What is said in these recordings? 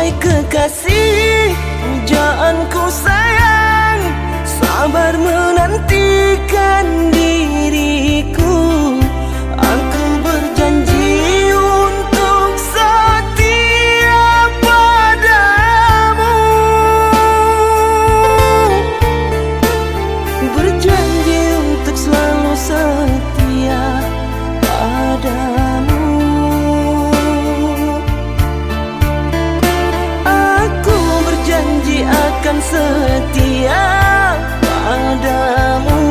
Wahai kekasih, pujaanku sayang, sabar menantikan diriku. Aku berjanji untuk setia padamu, berjanji untuk selalu setia padamu. Akan setia padamu.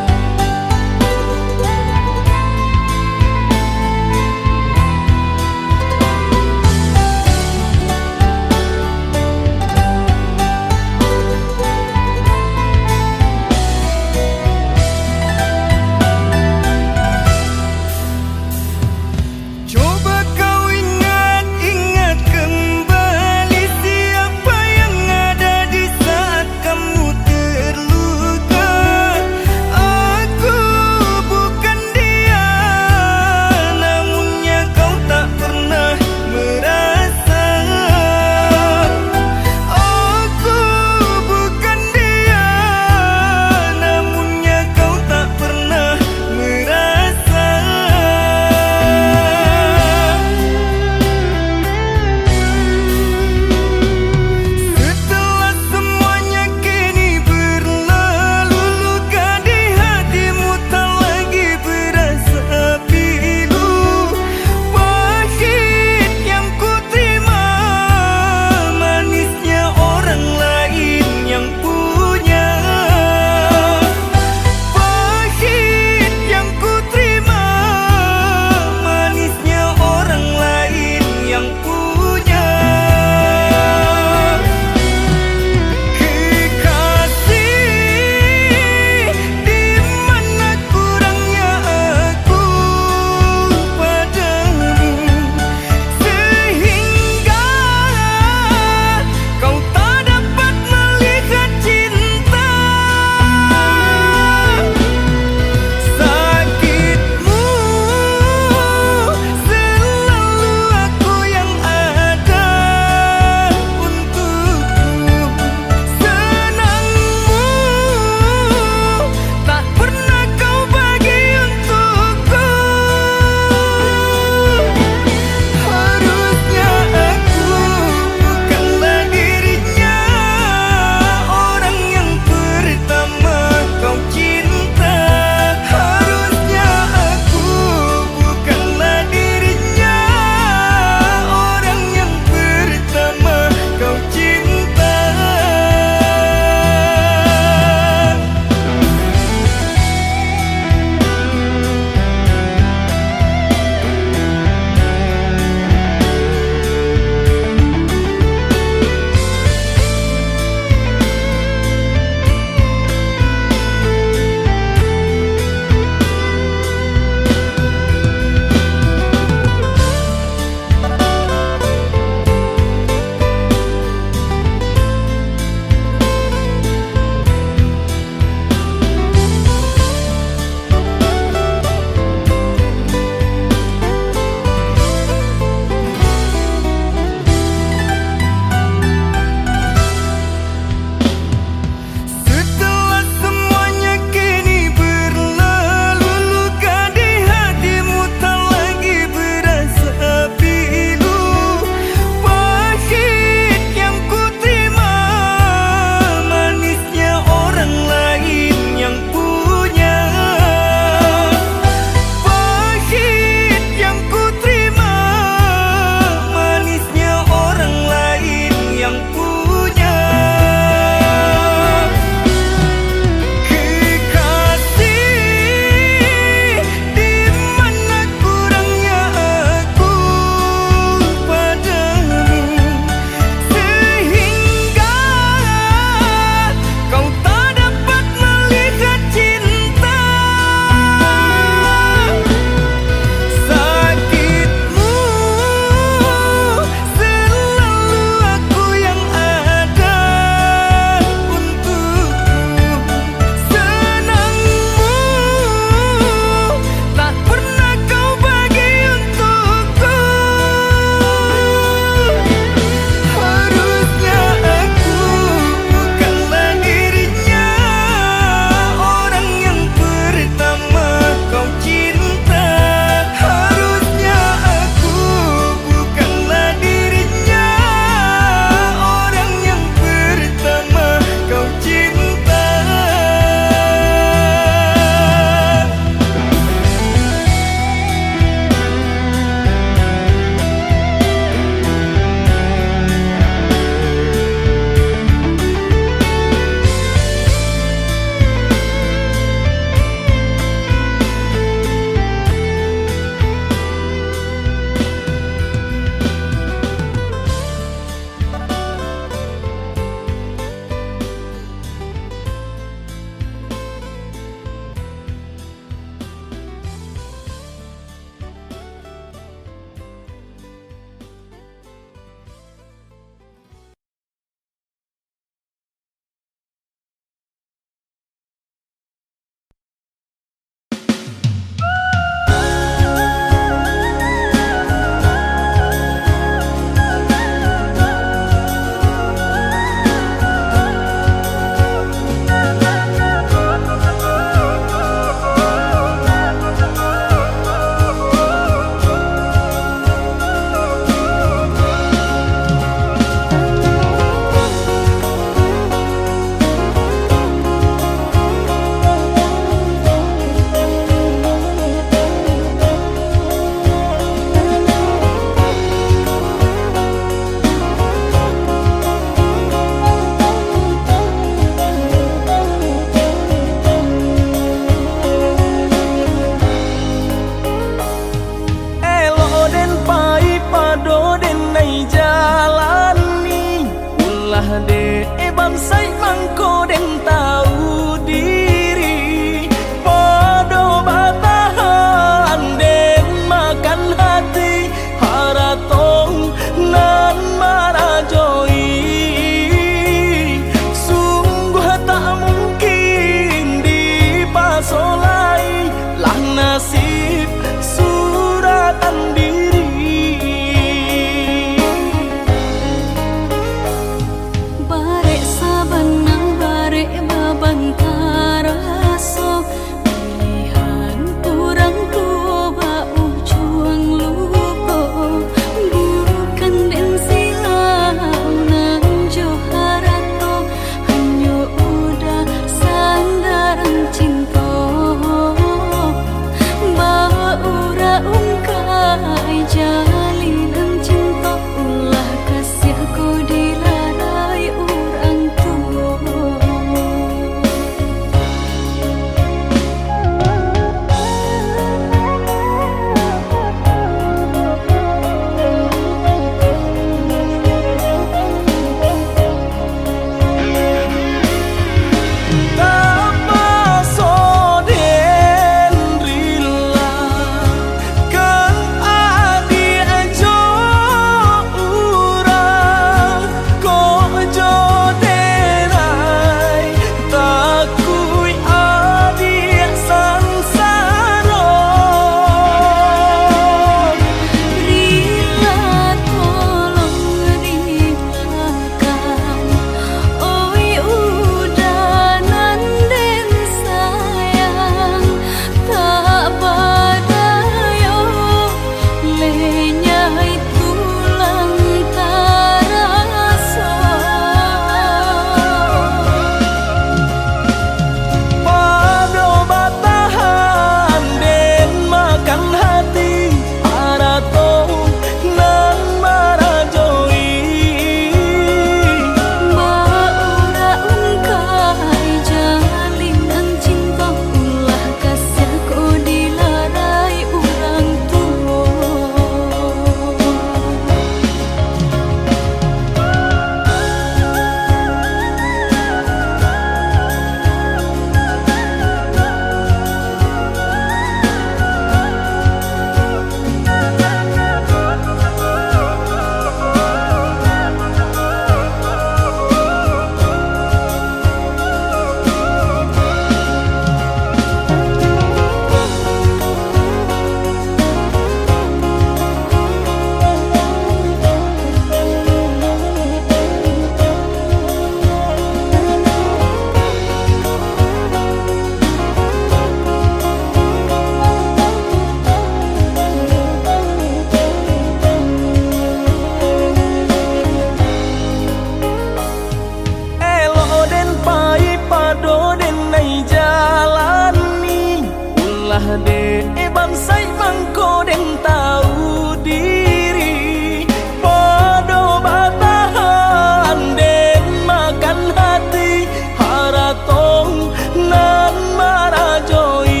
ulah de bangsai mangko den tahu diri podo batahan den makan hati haratong nan marajoi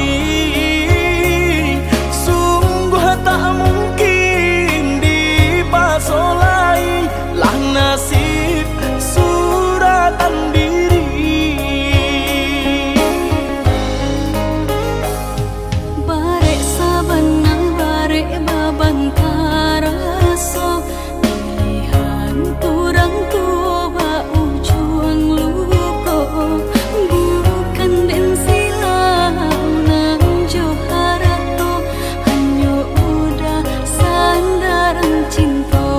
sungguh tak mungkin dipasolai lah nasib suratan diri barek sabenang barek babantara so pilihan kurang tua ba ujung luko bukan den silau nang joharato hanya udah sandaran cinta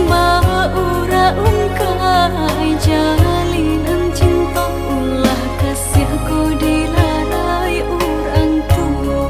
ba ura ungkai jalinan cinta ulah kasih aku dilarai orang tua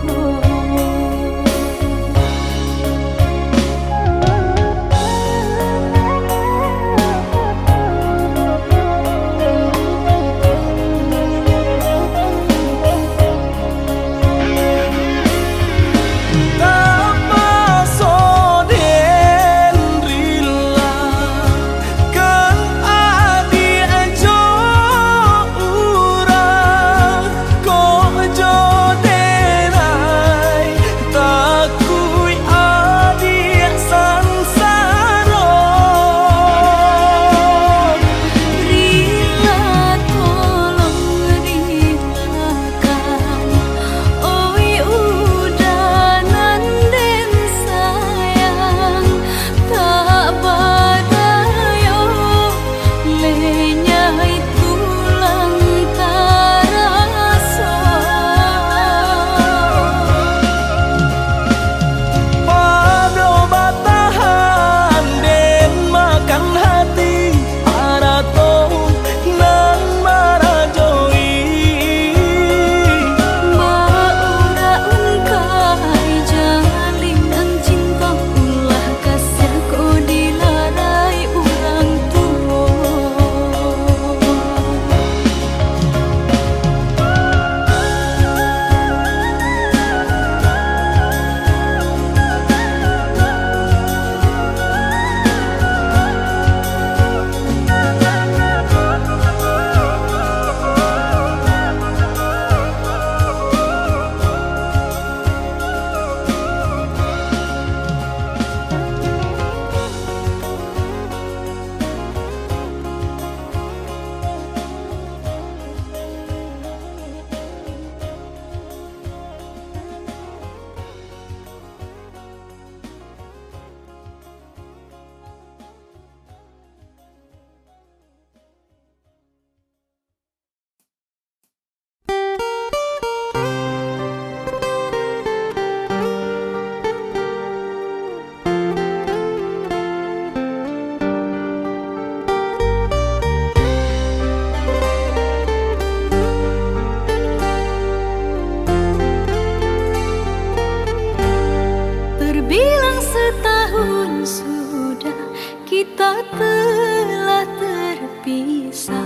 Terbilang setahun sudah kita telah terpisah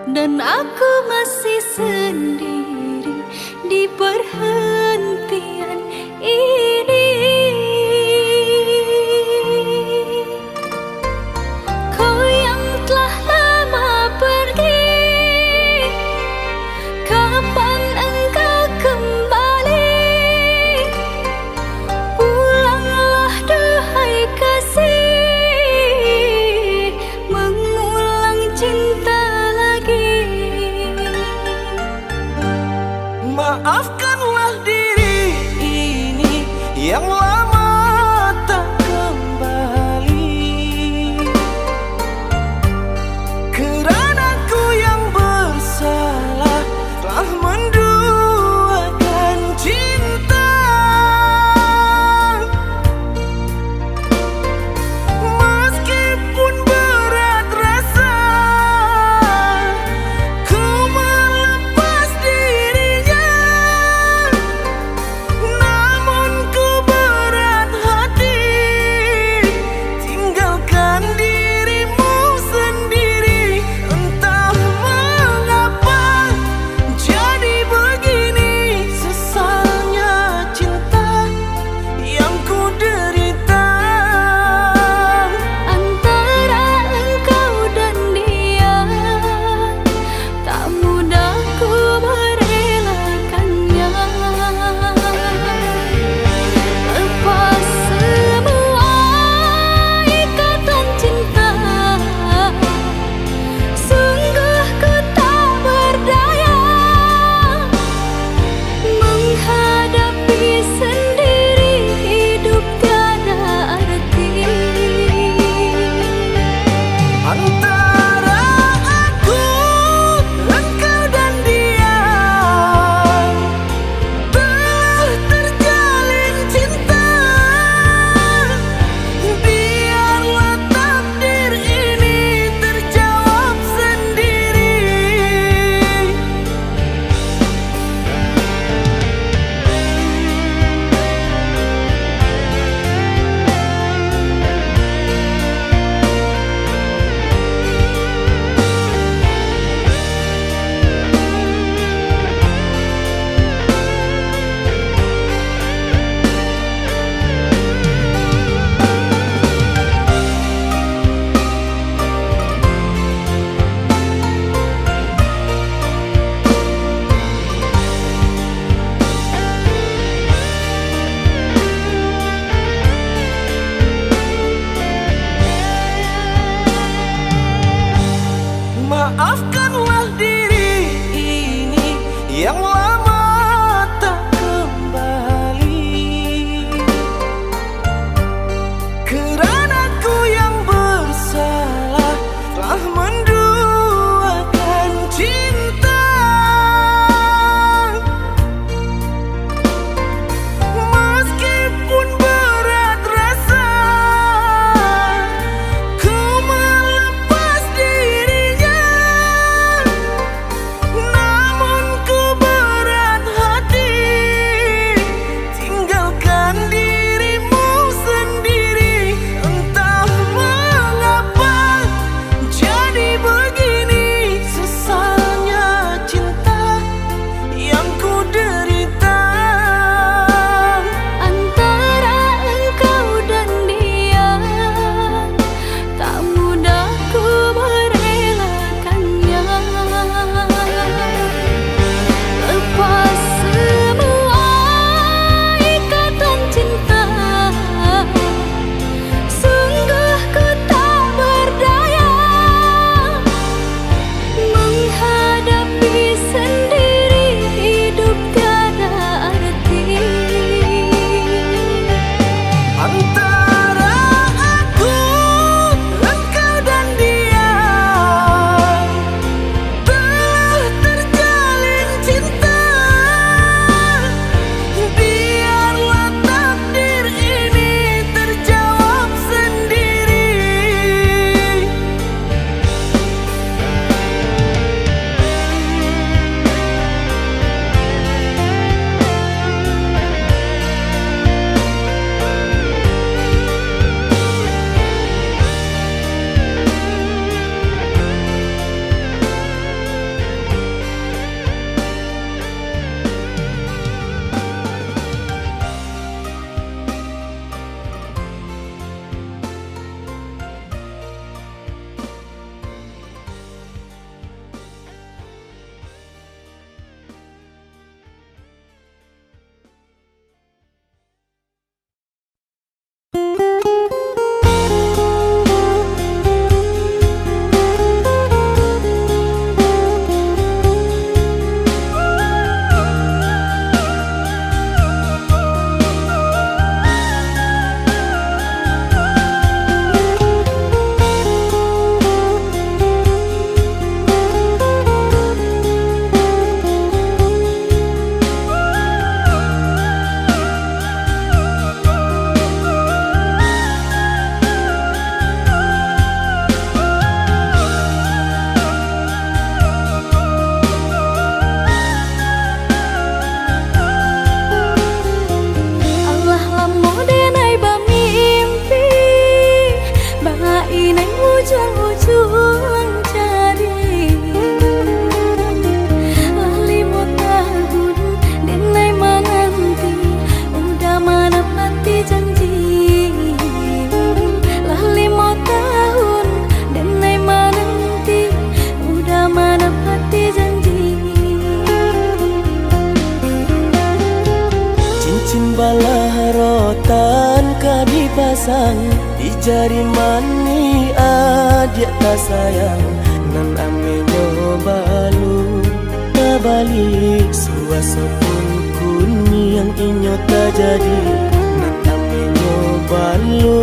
dan aku masih sendiri di perhentian ini. Kau yang telah lama pergi, kapan engkau kembali? Pulanglah duhai kasih, mengulang cinta lagi. Maafkanlah diri ini yang lama tak kembali, kerana ku yang bersalah telah menduakan cinta. Meskipun berat rasa ku melepas dirinya, yang lama tak kembali. Kerana ku yang bersalah telah menduakan cinta. Meskipun berat rasa ku melepas dirinya, namun ku berat hati tinggalkan dirimu sendiri. Entah mengapa jadi begini, sesalnya cinta yang ku derita. Antara engkau dan dia tak mudah ku merelakannya. Lepas semua ikatan cinta, sungguh ku tak berdaya menghadapi sendiri hidup tiada arti. Antara aku, engkau dan dia telah terjalin cinta. Biarlah takdir ini terjawab sendiri. Allah lamo denai bamimpi, bainai ujung-ujung jari. Lima tahun denai menanti, udah menepati janji. Lima tahun denai menanti, udah menepati janji. Cincin balah rotan ka dipasang di jari mani adik tak sayang. Nan ame nyobalu tabalik suasa pun kuni yang inyo tak jadi. Nan ame nyobalu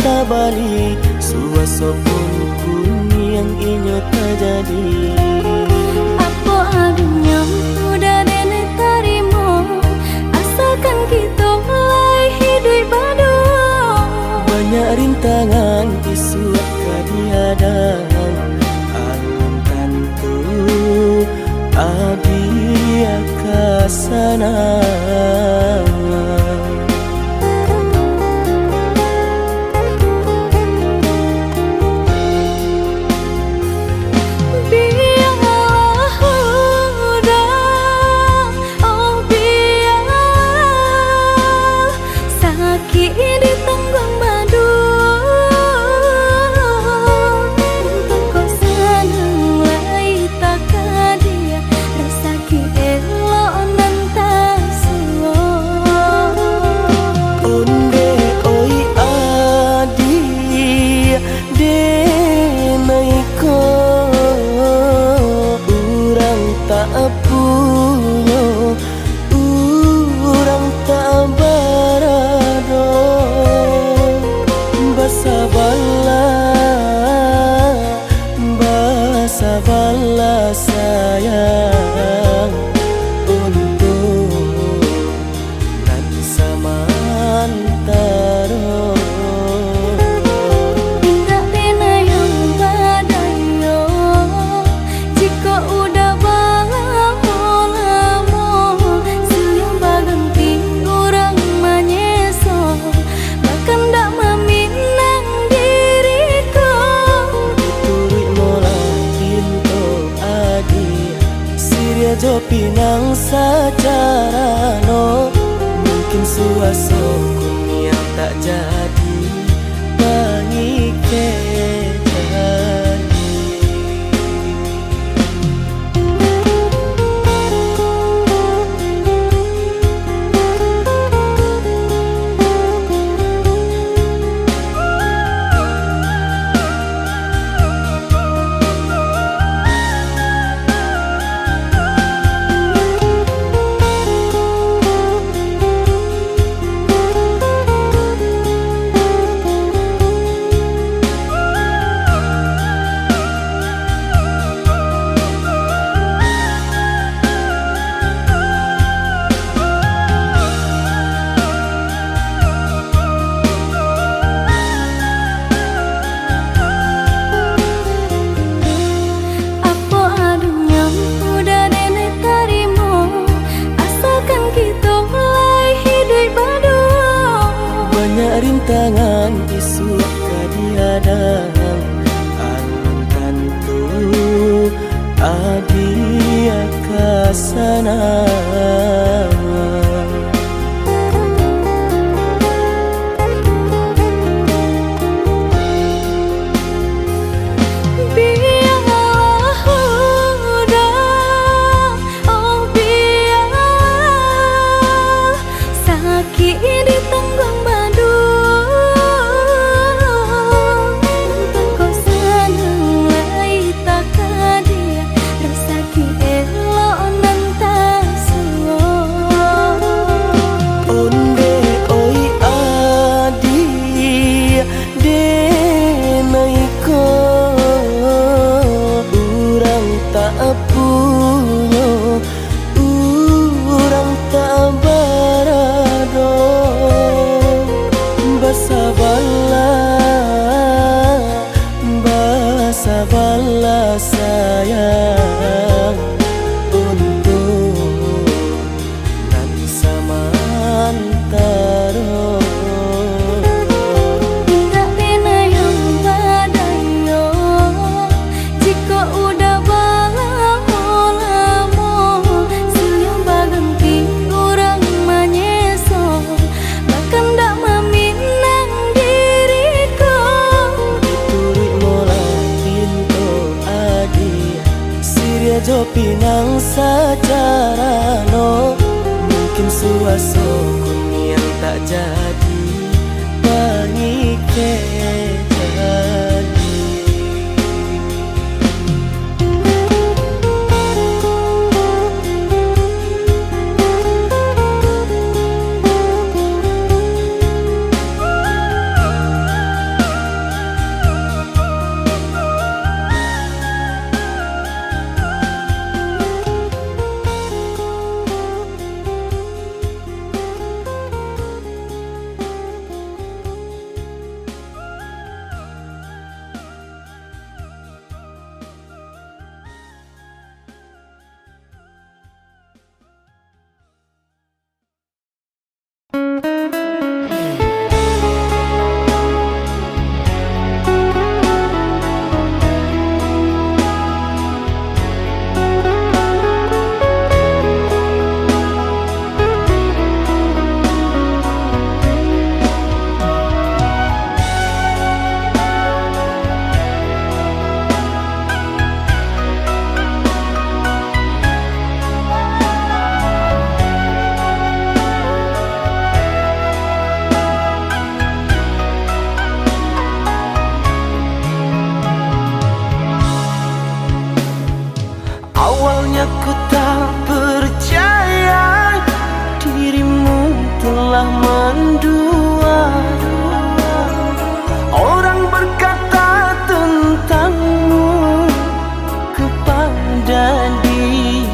tabalik suasa pun kuni yang inyo tak jadi. Apa adanya udah nenek tarimo, asalkan kita mulai hidup baru. Banyak rintangan isuat kadihadang, alam tentu abdi akasana. Biarlah udah, oh biar sakit ditanggung madu. Untuk kau senang lai tak dia, rasa elok nan tak suo. Onde oi adi de naiko urang tak pun sayang untuk nan samantaro. Tidak pernah yang badayo jika udah lamo siang baganti orang menyeso bahkan tak meminang diriku Turut mola pinto adi Siria jo pinang secara no mungkin suaso yang tak jadi pengikatan. Rintangan isu kadiadang alam tentu adia kasana. Sabarlah sayang untuk nan samantaro. Tidak pernah yang badayo jika udah lamo siang baganti orang menyeso bahkan tak meminang diriku Turut mola pinto adi Siria jo pinang secara no mungkin suaso yang tak jadi pengikatan. Ku tak percaya dirimu telah mendua. Orang berkata tentangmu kepada dia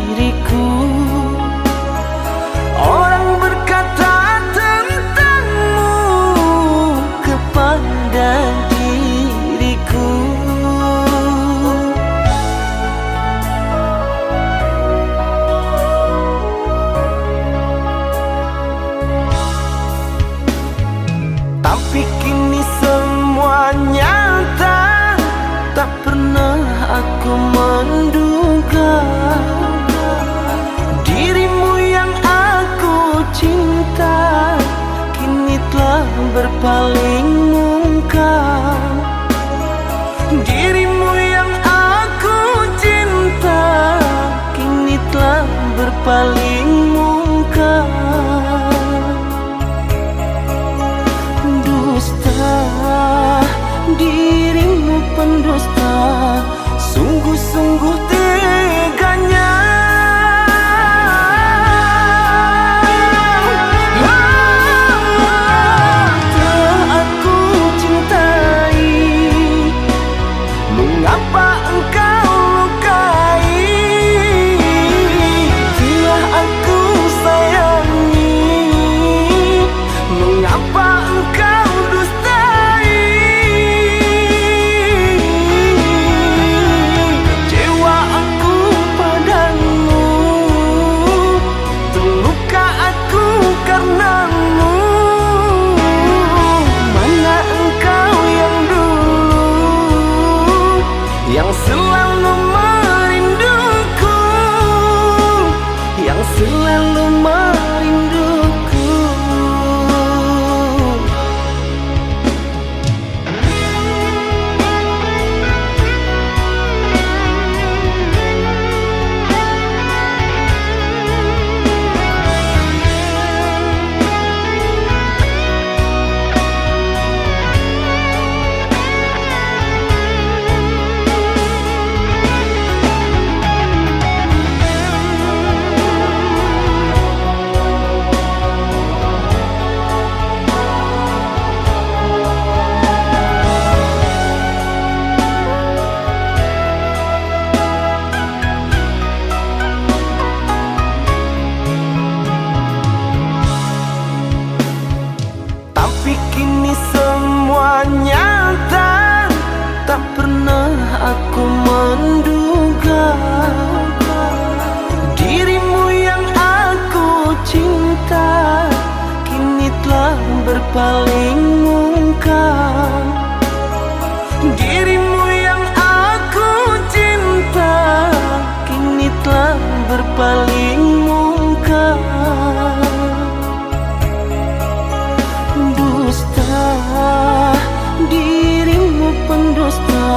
berpaling mungkam. Dirimu yang aku cinta kini telah berpaling mungkam. Dusta, dirimu pendusta, sungguh-sungguh teganya. Telah aku cintai, mengapa engkau lukai? Telah aku sayangi, mengapa engkau dustai? Kecewa aku padamu, terluka aku karenamu. Mana engkau yang dulu, yang selalu merinduku, yang selalu merinduku. Tapi kini semua nyata, tak pernah aku menduga. Dirimu yang aku cinta kini telah berpaling mungkam. Dirimu yang aku cinta kini telah berpaling mungkam. Dusta, dirimu pendusta,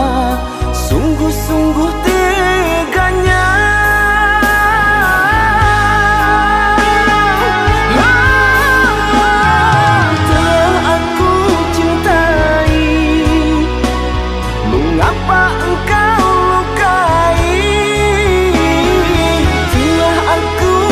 sungguh-sungguh teganya. Telah aku cintai, mengapa engkau lukai? Telah aku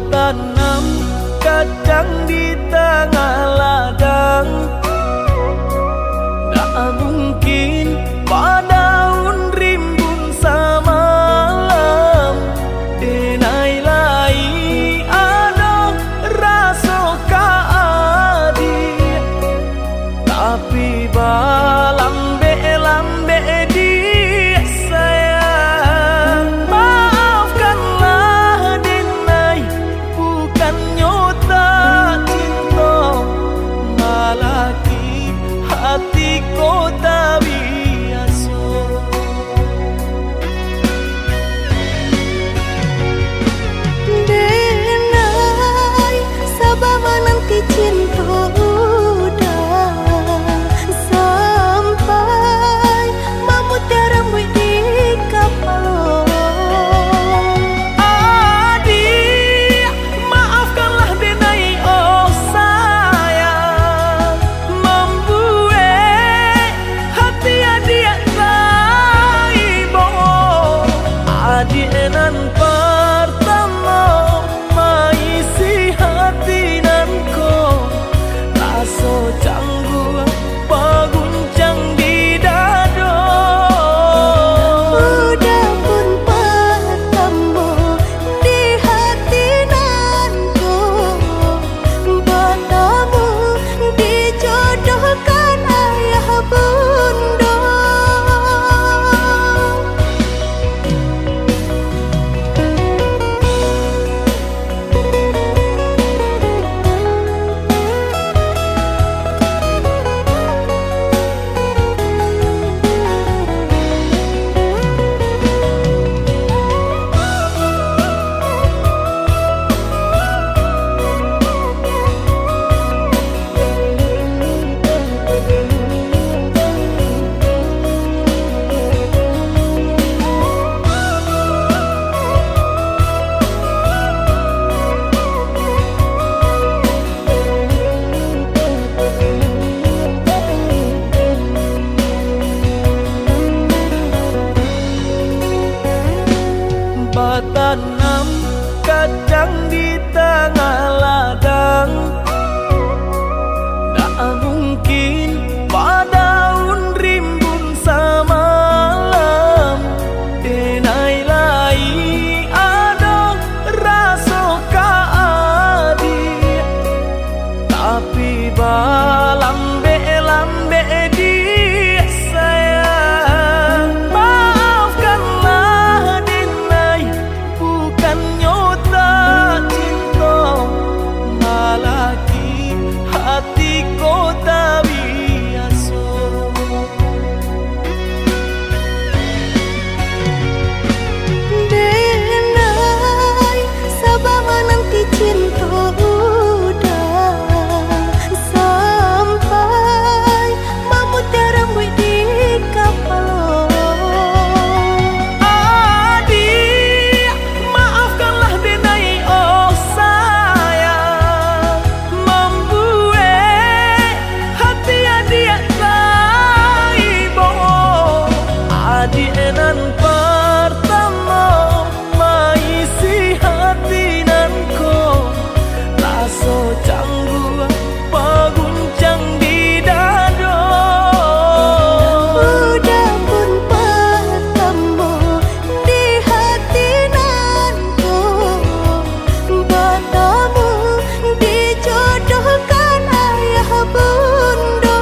tanam kacang di tengah ladang, tak mungkin padaun rimbun samalam. Denai lai ada rasa kaadi, tapi lambe di sayang. Maafkanlah Denai, bukan nyota cinta, malaki hatiku tak biasa. Denai, sabar menanti cinta udah sampai memutara di kapal. Adik, maafkanlah Denai, oh sayang, membuat hati adik taibo. Adik nan pertama maisi hati nanko, rasa canggung paguncang di dado. Udah pun bertemu di hati nanku, bertemu dijodohkan ayah bunda. Tanam kacang di tengah ladang, tak mungkin padaun rimbun samalam. Denai lai ada rasa kaadi, tapi lambe di sayang. Maafkanlah Denai, bukan nyota cinta, malaki hatiku tak biasa. Denai, sabar menanti cinta udah sampai memutara di kapal. Adik, maafkanlah Denai, oh sayang, membuat hati adik taibo. Adik nan pertama maisi hati nanko, rasa canggung paguncang di dado. Udah pun bertemu di hati nanku, bertemu dijodohkan ayah bunda.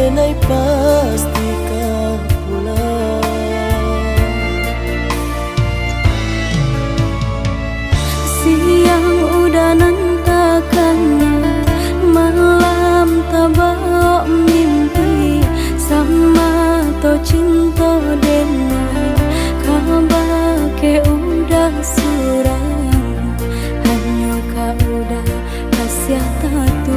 denai pasti kau pulang. Siang udah nantakannya, malam tabak mimpi sama to cinta denai kabar ke udah surang, hanya kau udah kasih tatu.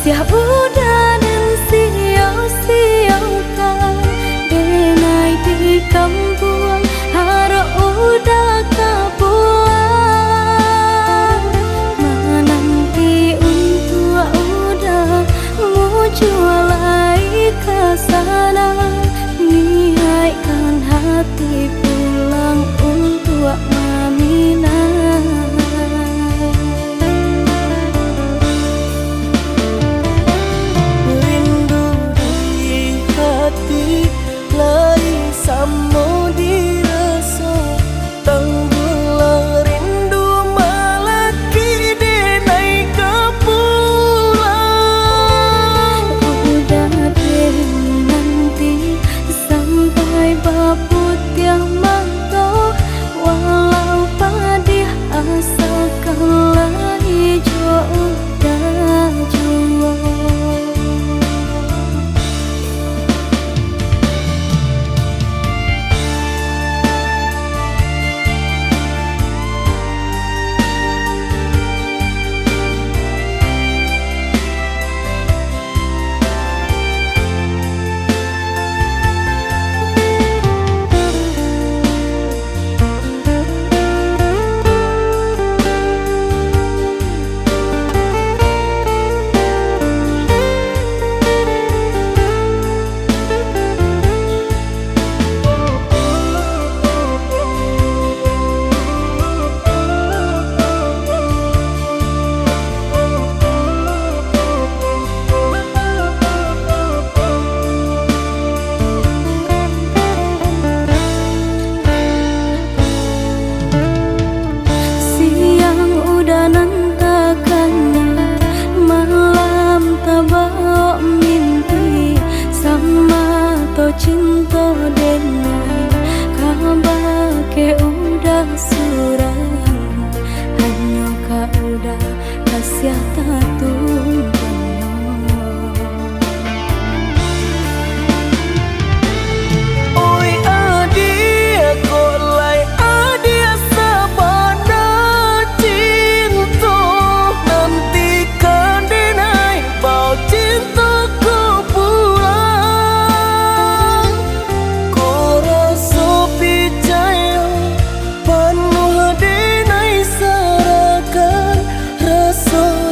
Ya udah dan sia-siakan denai di kampung harap udah kabuang, menanti untuk udah mau jualai ke sana, niatkan hati pulang untuk Mamina. Samo dirasa tenggelam rindu malaki denai kepulang. Udah deh nanti sampai babut yang mantau, walau padih asalkan lagi udah jual. Cinta denai kabar ke udah surang, hanya kau udah kasih tatu.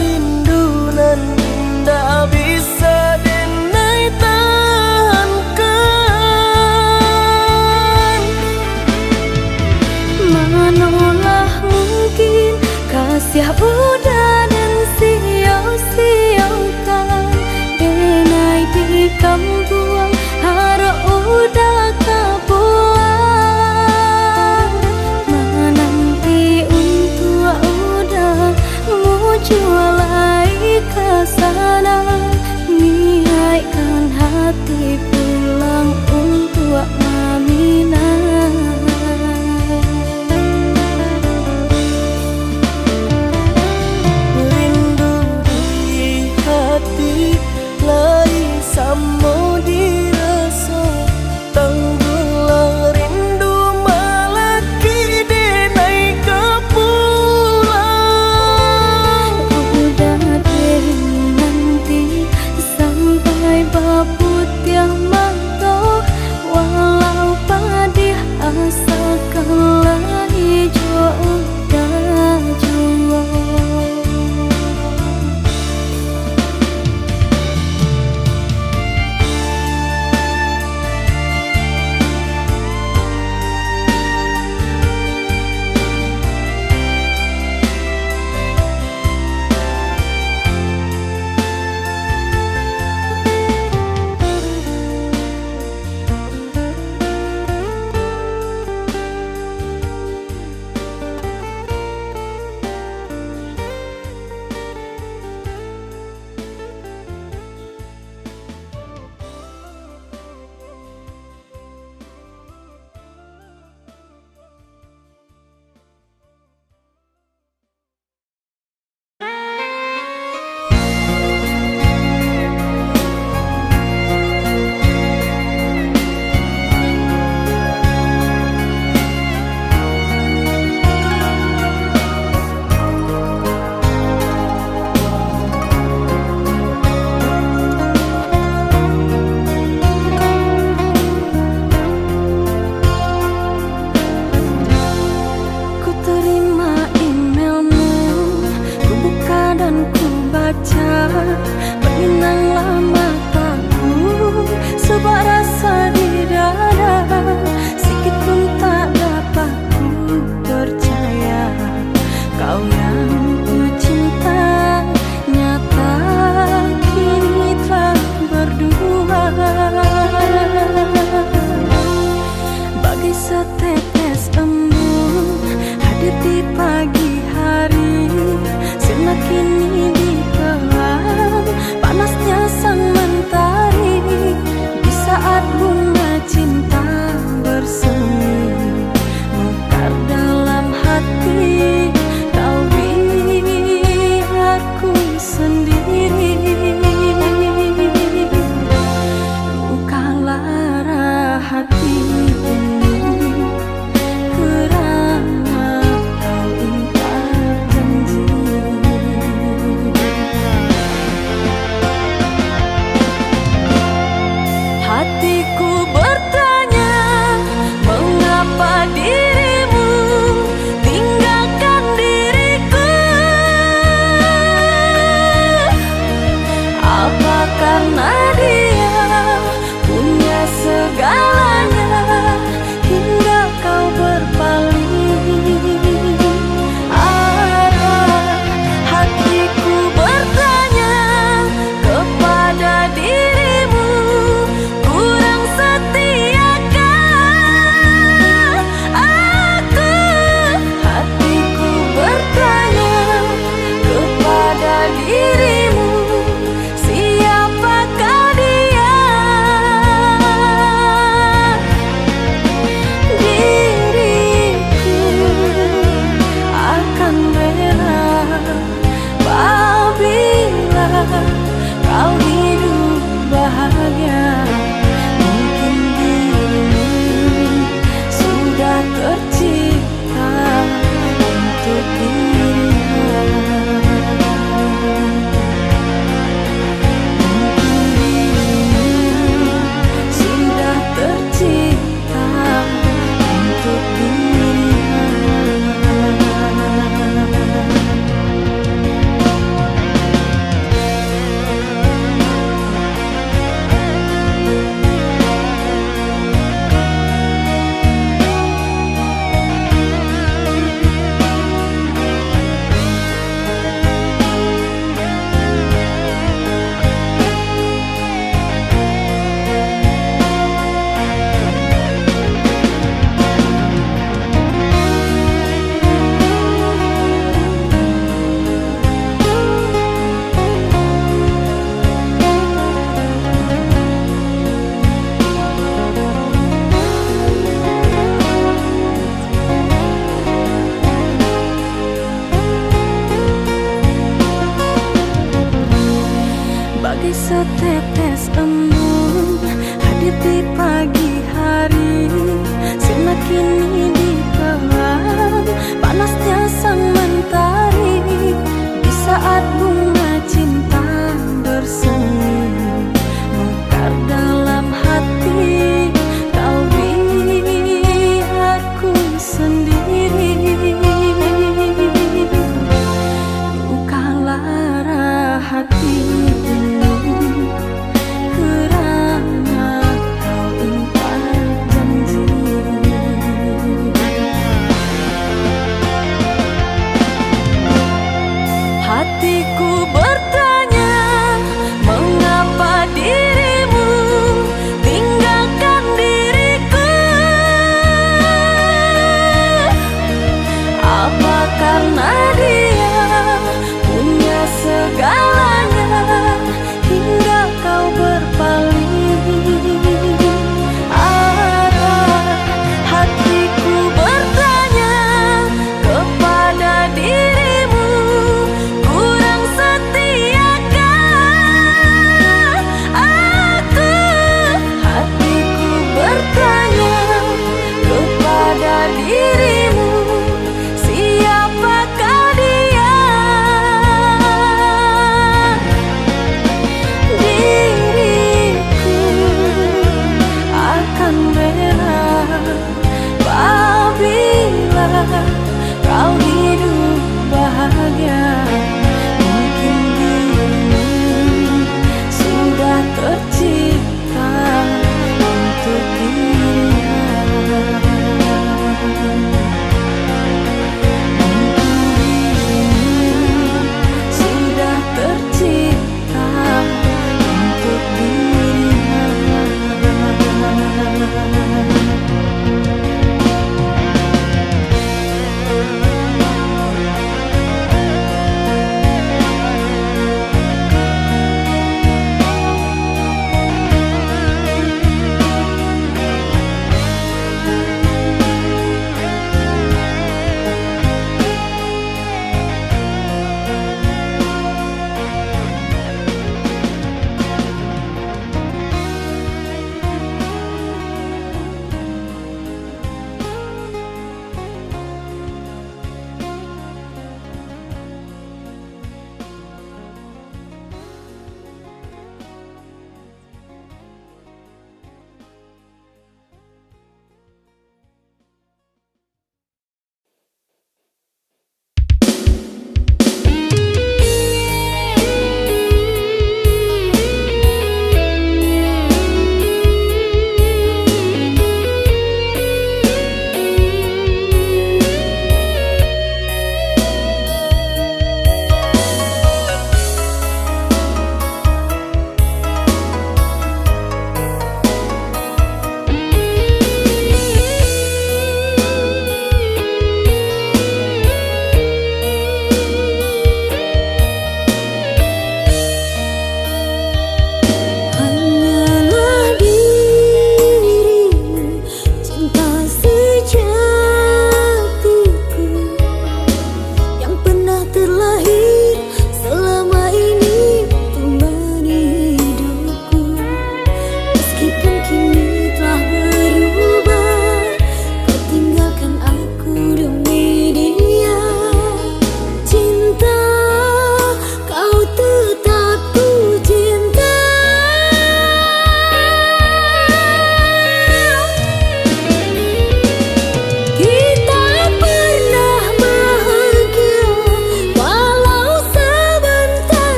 Rindu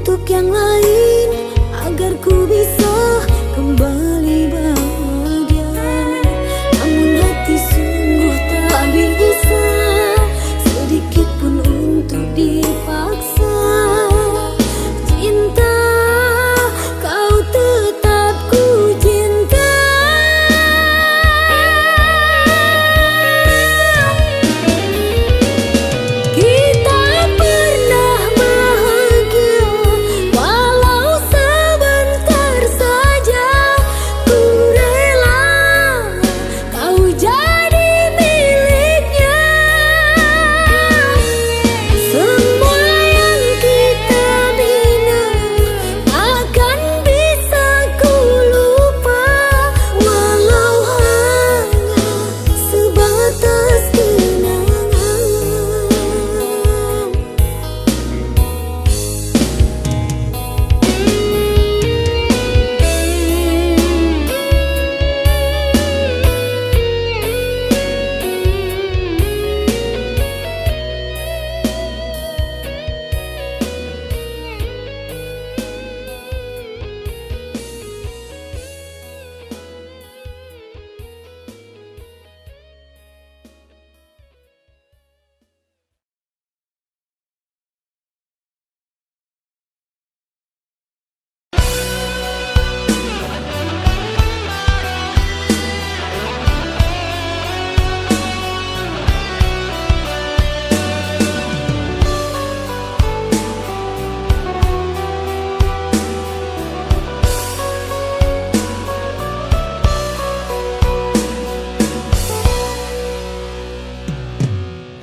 untuk yang lain agar ku bisa kembali bahagia. Namun hati sungguh tak bisa sedikit pun untuk dipaksa. Cinta kau tetap ku cinta. Kita pernah bahagia walau sebentar saja. Ku rela kau jadi miliknya. Semua yang kita bina akan bisa ku lupa walau hanya sebatas kenangan.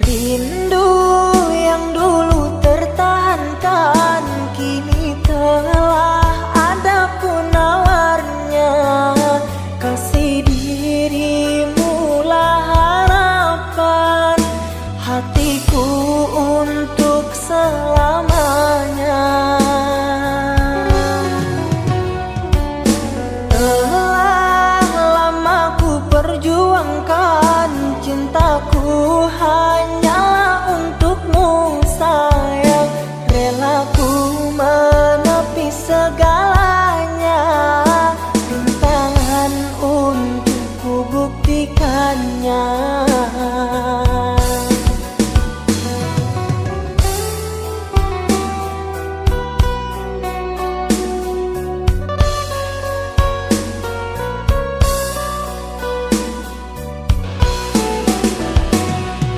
Rindu yang dulu tertahankan kini telah ada penawarnya. Kasih dirimu lah harapan hatiku untuk selamanya. Telah lama ku perjuangkan cintaku hanyalah untukmu sayang. Rela ku menepi segalanya, rintangan untuk ku buktikannya.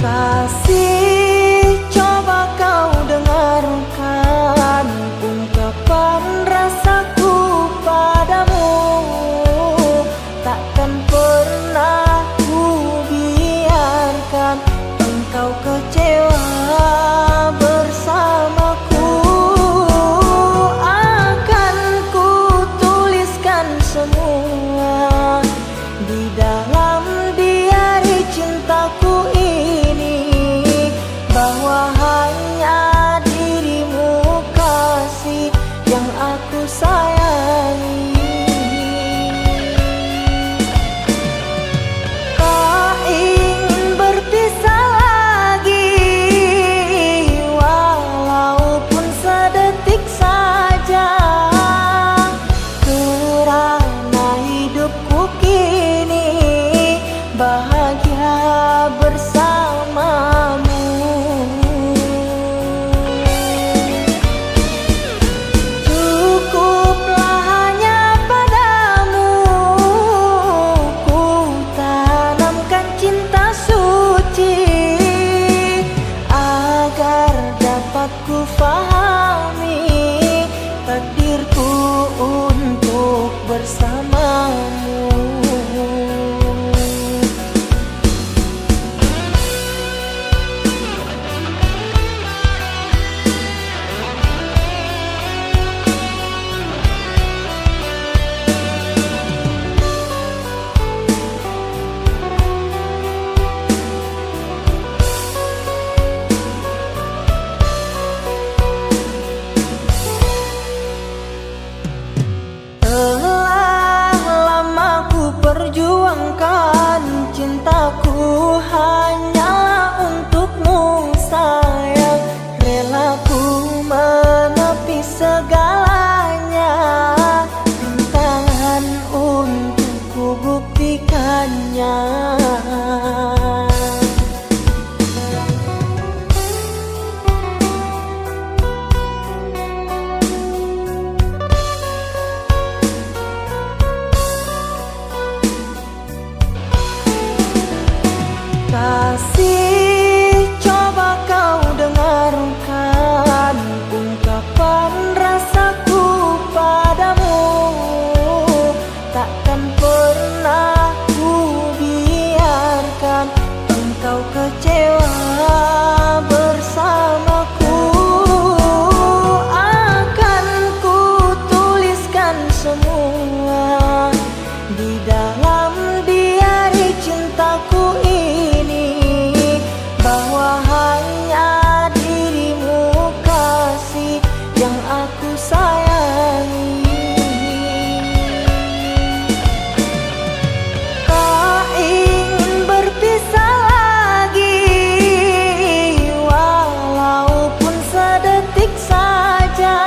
Kasih, coba kau dengarkan ungkapan rasaku padamu. Takkan pernah ku biarkan engkau kecewa bersamaku. Akan ku tuliskan semua di dalam diari cintaku ini, bahwa hanya dirimu kasih yang aku sayangi. Tak ingin berpisah lagi walaupun sedetik saja, kerana hidupku kini bahagia bersamamu. Cukuplah hanya padamu ku tanamkan cinta suci, agar dapat ku fahami takdirku untuk bersamamu. sayangi. Tak ingin berpisah lagi, walaupun sedetik saja,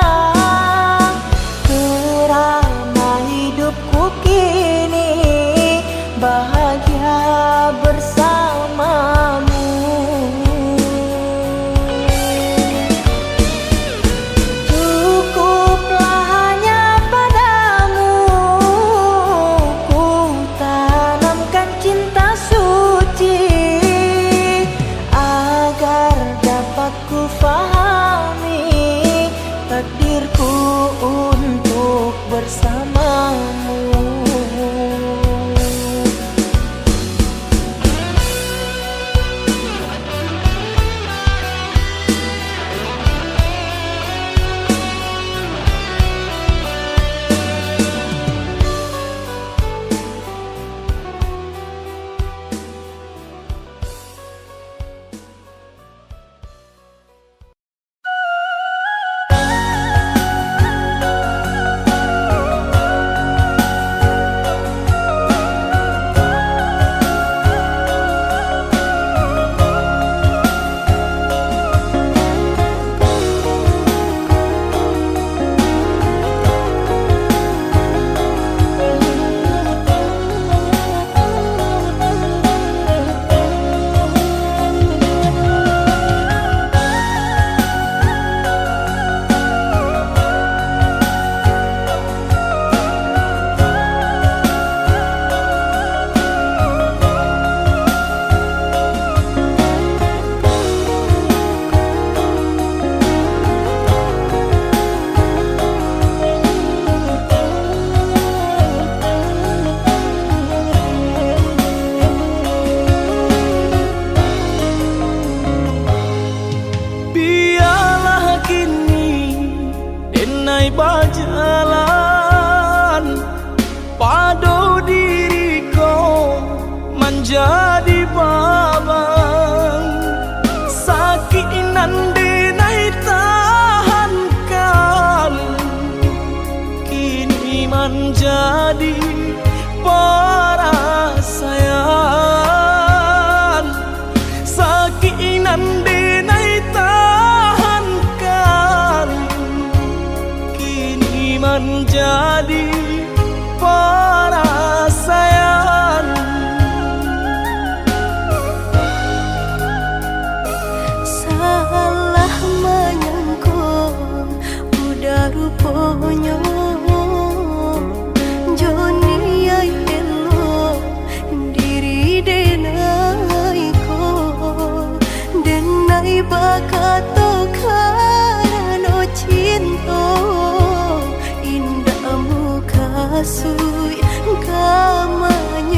kerana hidupku kini bahagia bersamamu. Cukuplah hanya padamu ku tanamkan cinta suci, agar dapat ku fahami takdirku untuk bersamamu. Biarlah kini denai berjalan, padu diriku menjadi babang. Sakit nan denai tahankan, kini menjadi perasaan. Sakit nan denai tahankan, kini menjadi perasaan. Salah menyangka udah rupanya Joni ay elo diri denai ko denai bakato karano cinta indah muka sui kamanya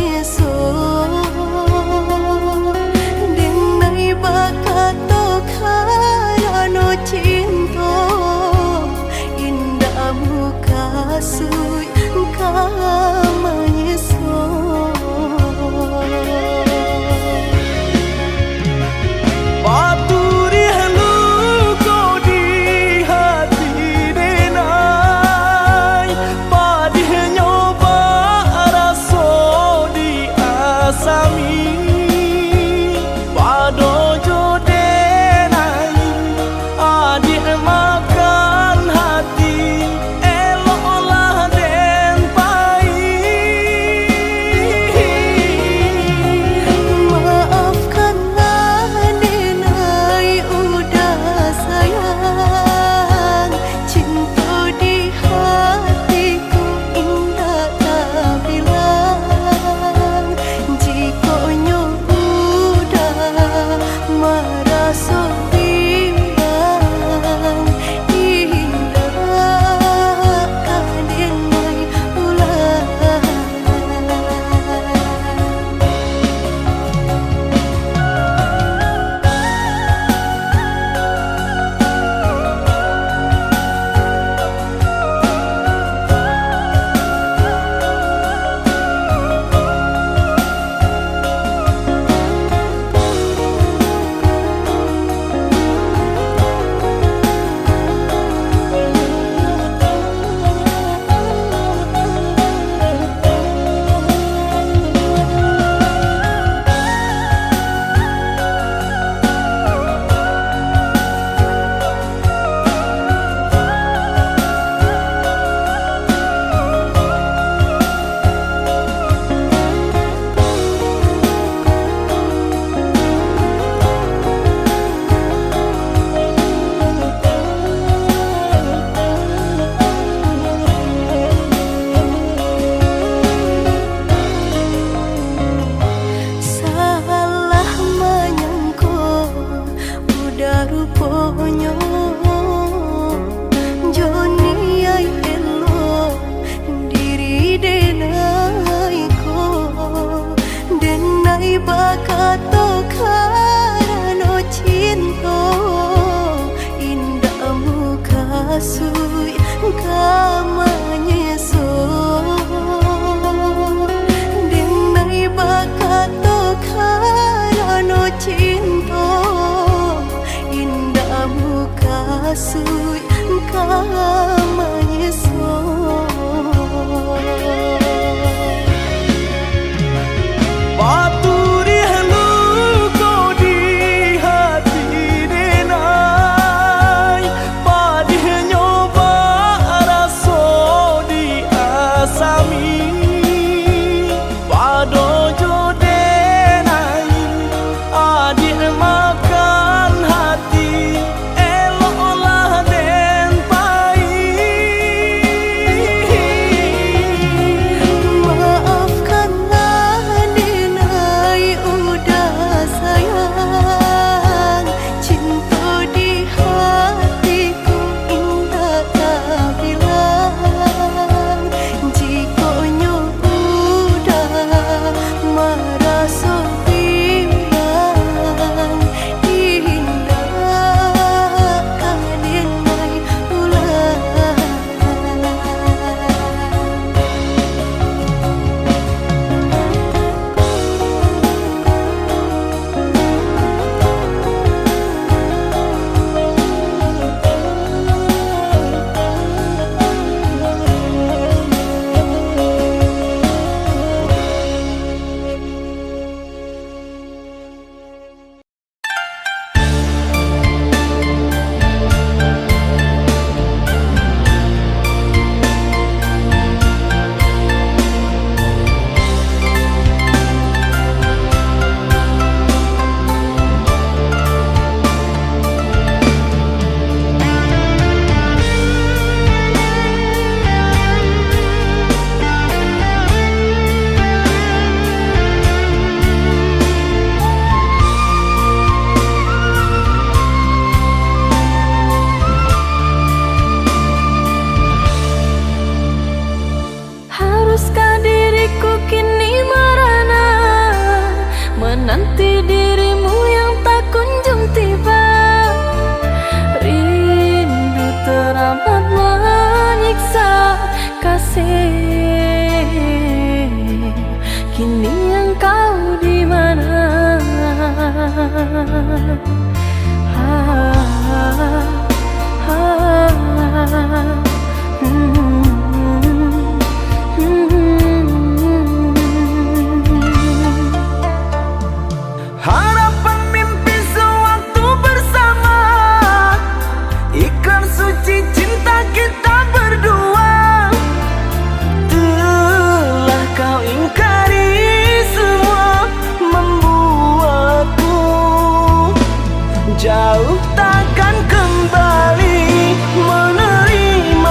pasui kamanyeso. Paturi halu ko di hati denai, padih nyoba raso di asami, pado jodenai adik makan hati, eloklah den pai. Maafkanlah denai udah sayang, cinta di hatiku indah tak bilang. Jika udah marah so bilang, indah denai ulang. Haruskah diriku kini merana menanti dirimu yang tak kunjung tiba? Rindu teramat menyiksa kasih, kini engkau di mana? Harapan mimpi sewaktu bersama, ikrar suci cinta kita berdua, telah kau ingkari semua, membuatku jauh takkan kembali menerima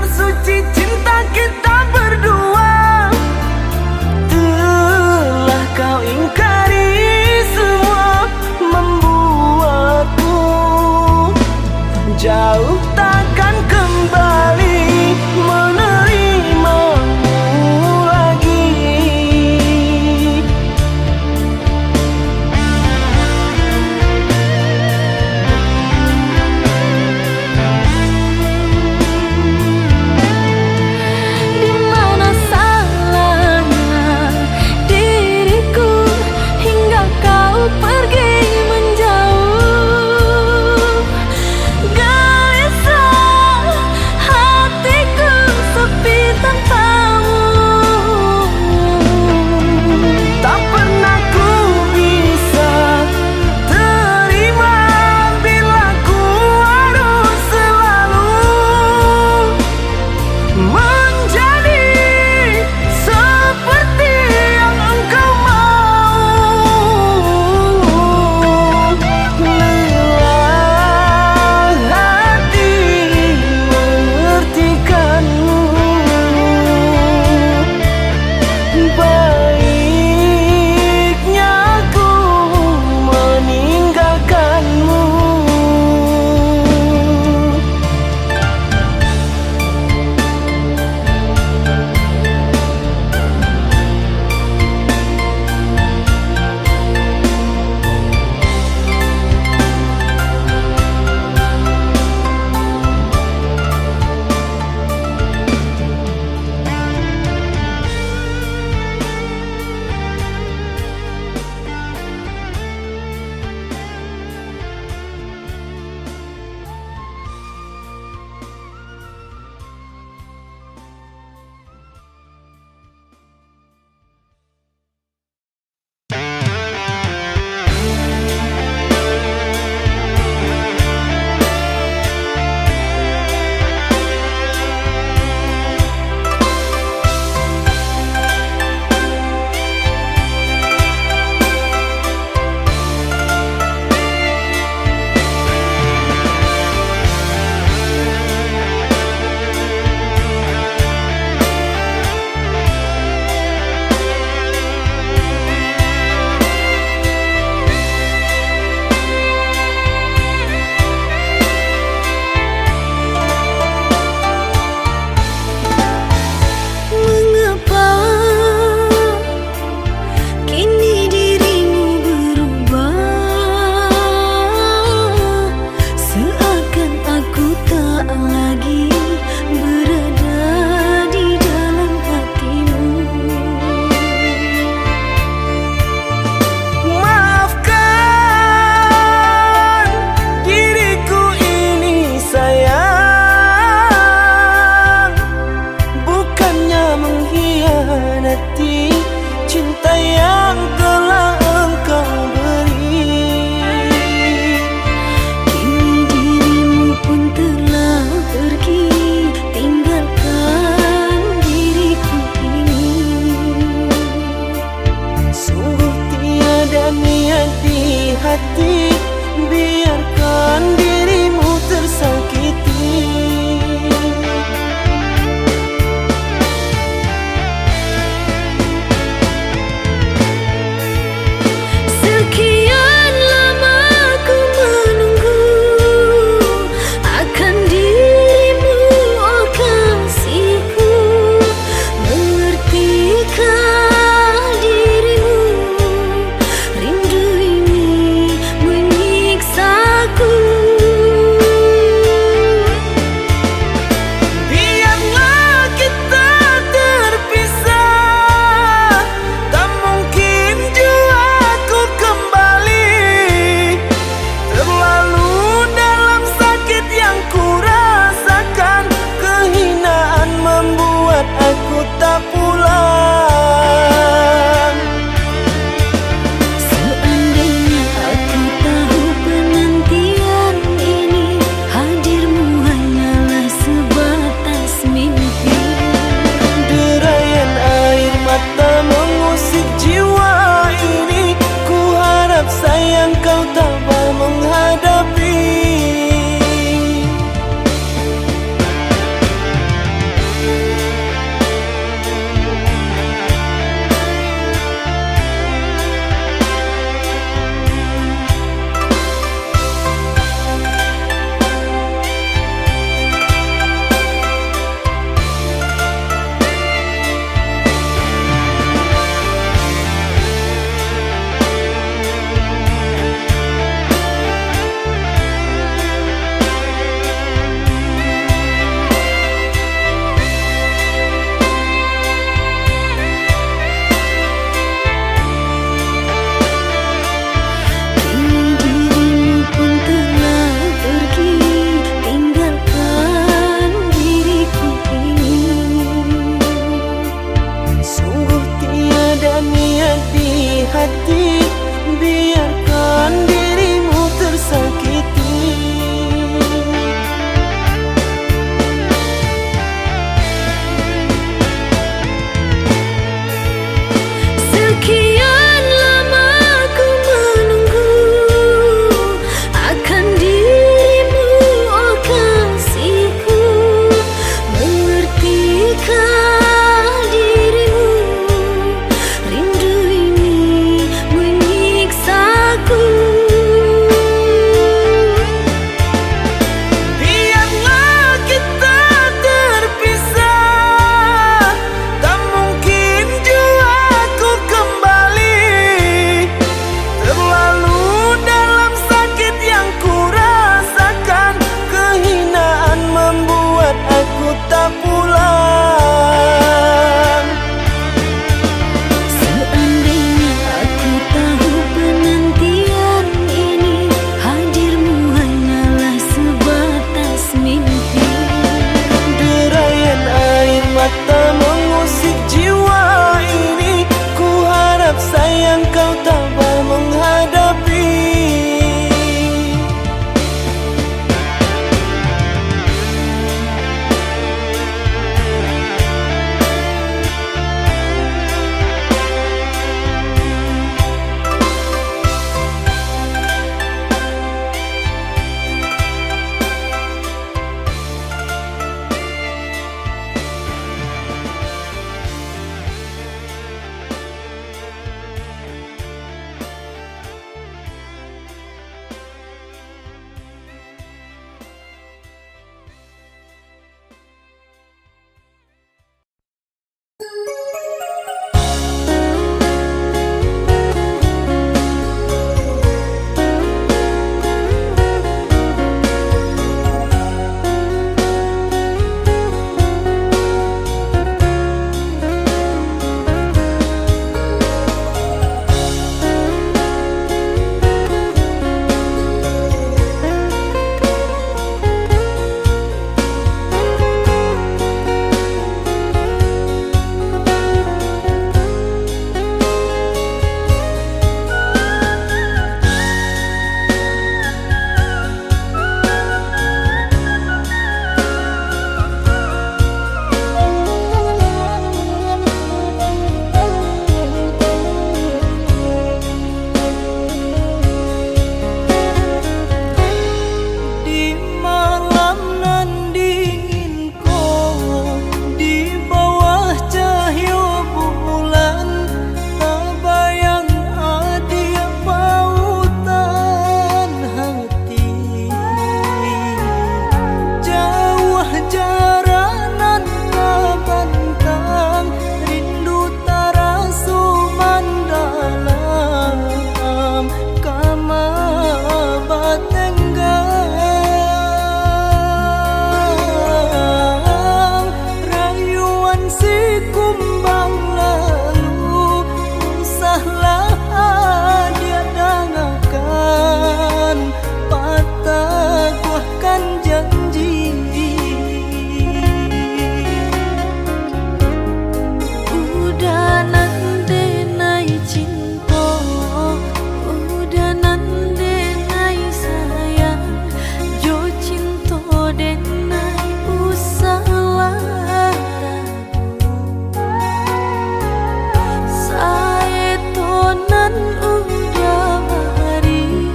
suci cinta kita berdua. Telah kau ingkari semua, membuatku jauh takkan kembali menerimamu lagi. Di mana salahnya diriku hingga kau pergi menjauh? Gelisah hatiku sepi tanpamu. Tak pernah ku bisa terima bila ku harus selalu menjadi seperti yang engkau mau. Lelah hati mengertikanmu, baiknya aku meninggalkanmu. Mengapa kini dirimu berubah? Seakan aku tak lagi berada di dalam hatimu. Maafkan diriku ini sayang, bukannya mengkhianati cinta yang telah engkau beri. Kini dirimu pun telah pergi, tinggalkan diriku ini. Sungguh tiada niat di hati, biarkan dirimu tersakiti. Sekian lama ku menunggu akan dirimu, oh kasihku. Mengertikah dirimu? Rindu ini hati, biarkan dirimu tersakiti. Sekian lama ku menunggu akan dirimu, oh kasihku. Mengertikah dirimu, rindu ini menyiksaku. Biarlah kita terpisah, tak mungkin jua ku kembali. Terlalu dalam sakit yang ku rasakan, kehinaan membuat aku tak pulang. Seandainya aku tahu penantian ini, hadirmu hanyalah sebatas mimpi. Derayan air mata mengusik jiwa ini, ku harap sayang kau tabah menghadapi. Di malam nan dingin kau, di bawah cahaya bulan, tak bayang ada pautan hati. Jauh jarak nan kabantang, rindu tarasu mandalam, kama batenggang. Rayuan si kumbang lalu, usahlah dia dangakan, patahkan janji. Udah nande nai cinta, udah nande nai sayang, jo cinta denai usalah saetonan udah hari,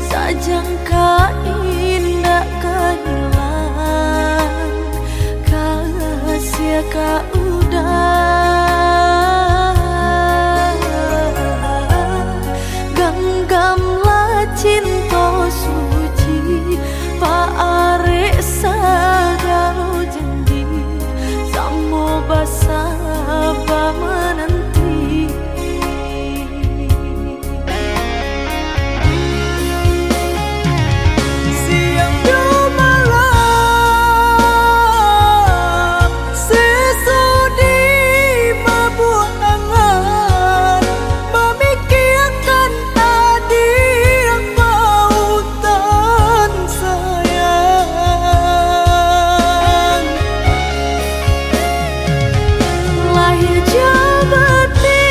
sajangka indah kehilang, kasih ka udah genggamlah cinta suci, paare sadaro janji, samo basaba menanti. Siang do malam, sesudi mabuk angan, memikirkan tadi pautan sayang. Lahir jabati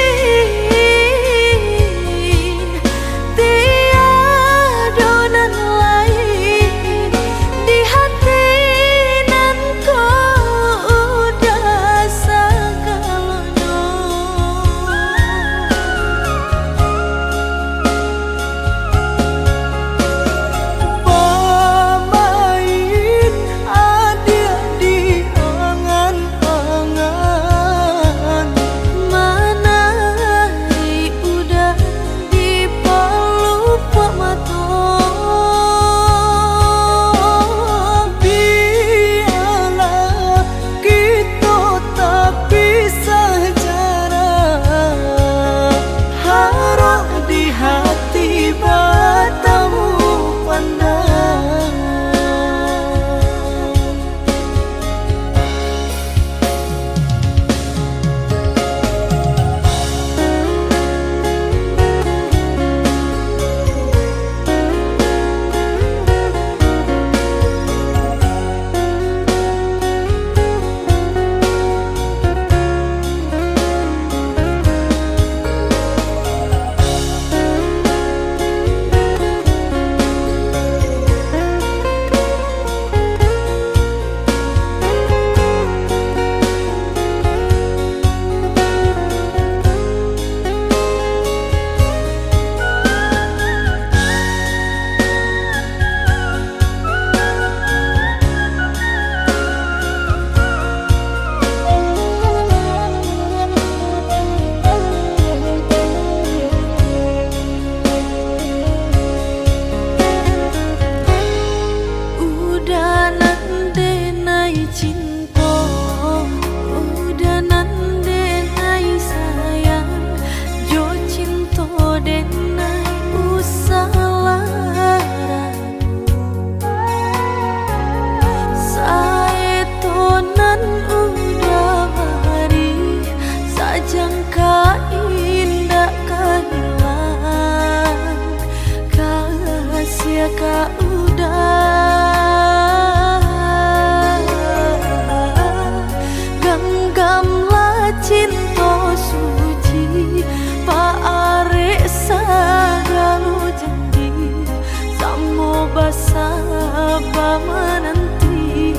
menanti.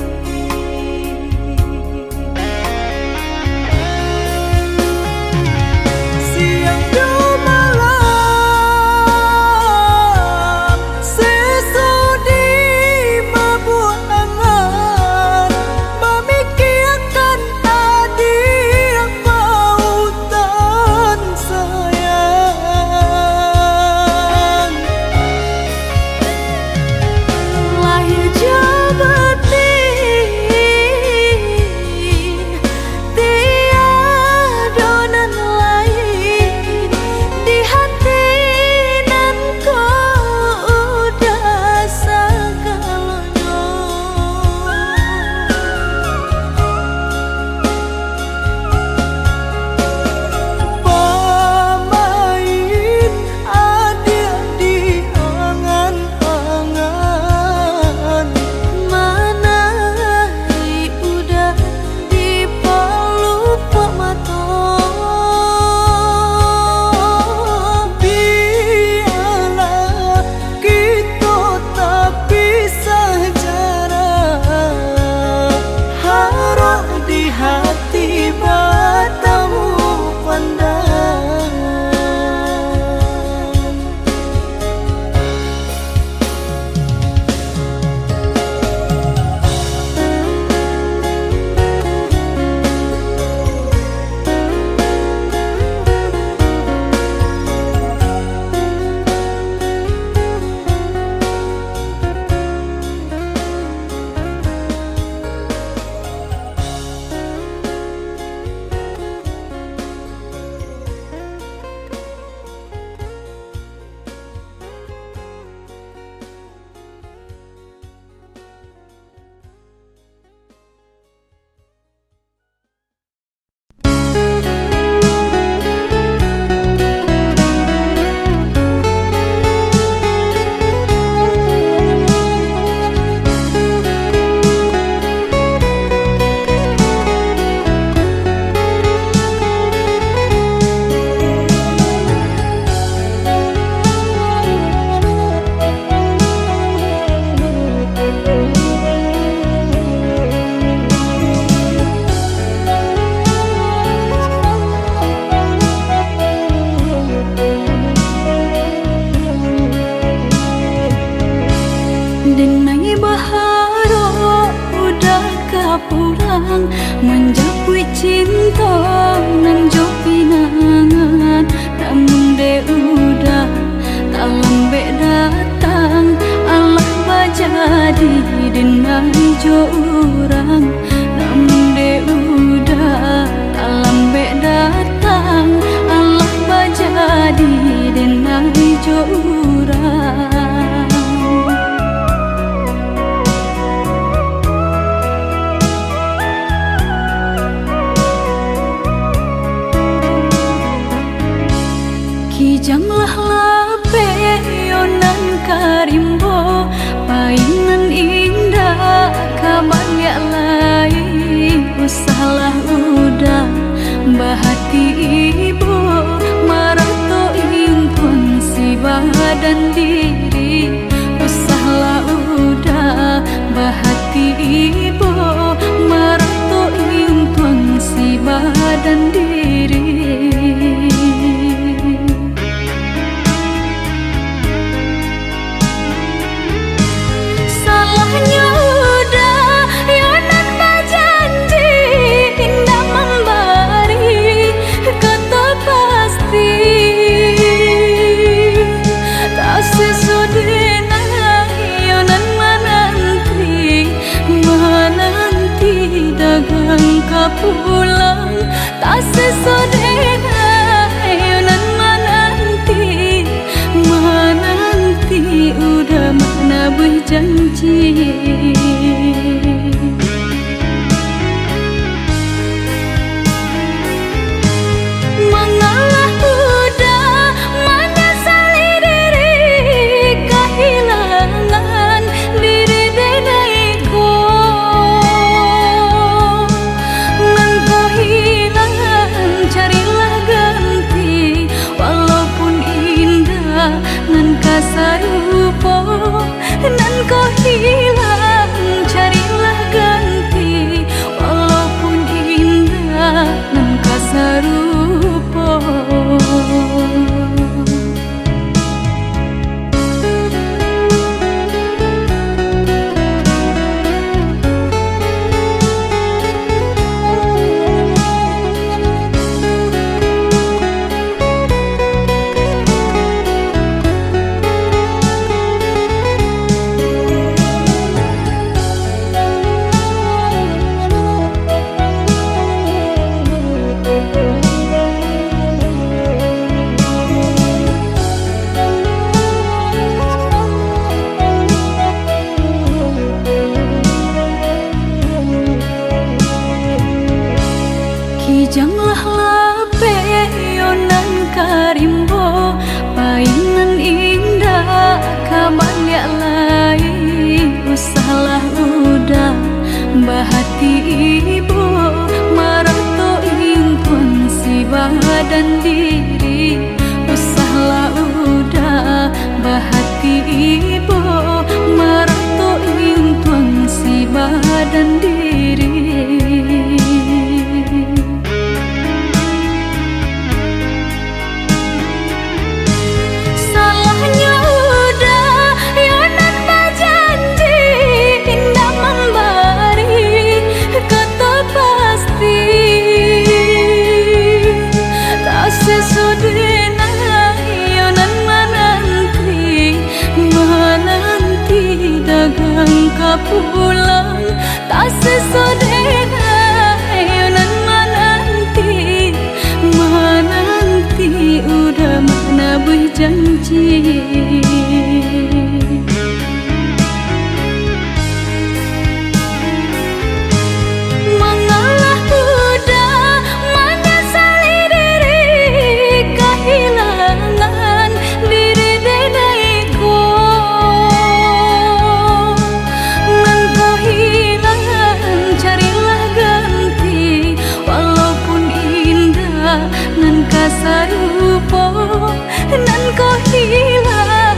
Siang dan malam sesudi membuat angan, memikirkan adik pautan sayang. Lahir jabatin tiada nan lain di hati nan kau udah segalanya. Pamain adik di angan-angan, Manai udah di pelupuk mata. biarlah kita tak pisah jarak, harap di hati bertemu pandang. Denai baharo udah kapulang, menjapui cinta nan jo pinangan. Namun de udah tak lambe datang, Allah bajadi denai jo urang. Namun de udah tak lambe datang, Allah bajadi denai jo urang. Kijanglah lape yonan karimbo, painan indah kabaya lain. Usahlah udah bahati ibu, marato impun si badan diri. Usahlah udah bahati ibu, marato impun si badan diri. Salahnya udah yonan berjanji, indah memberi kata pasti. Tak sesudahnya yonan menanti dagang kapulang. Tak sesudahnya yonan menanti udah mana berjanji. Mengalah udah menyesali diri, kehilangan diri denaiku. Nan kau hilang carilah ganti, walaupun indah nan kasarupo. Nan kau hilang Kijanglah lape yonan karimbo, painan indah kabalya lain. Usahlah udah bahati ibu, marato intuan si badan diri. Usahlah udah bahati ibu, marato intuan si badan diri. Pulang tak sesodena yonan menanti udah mana berjanji. Mengalah udah menyesali diri kehilangan diri denaiku. Nan kasarupo nan ko hilang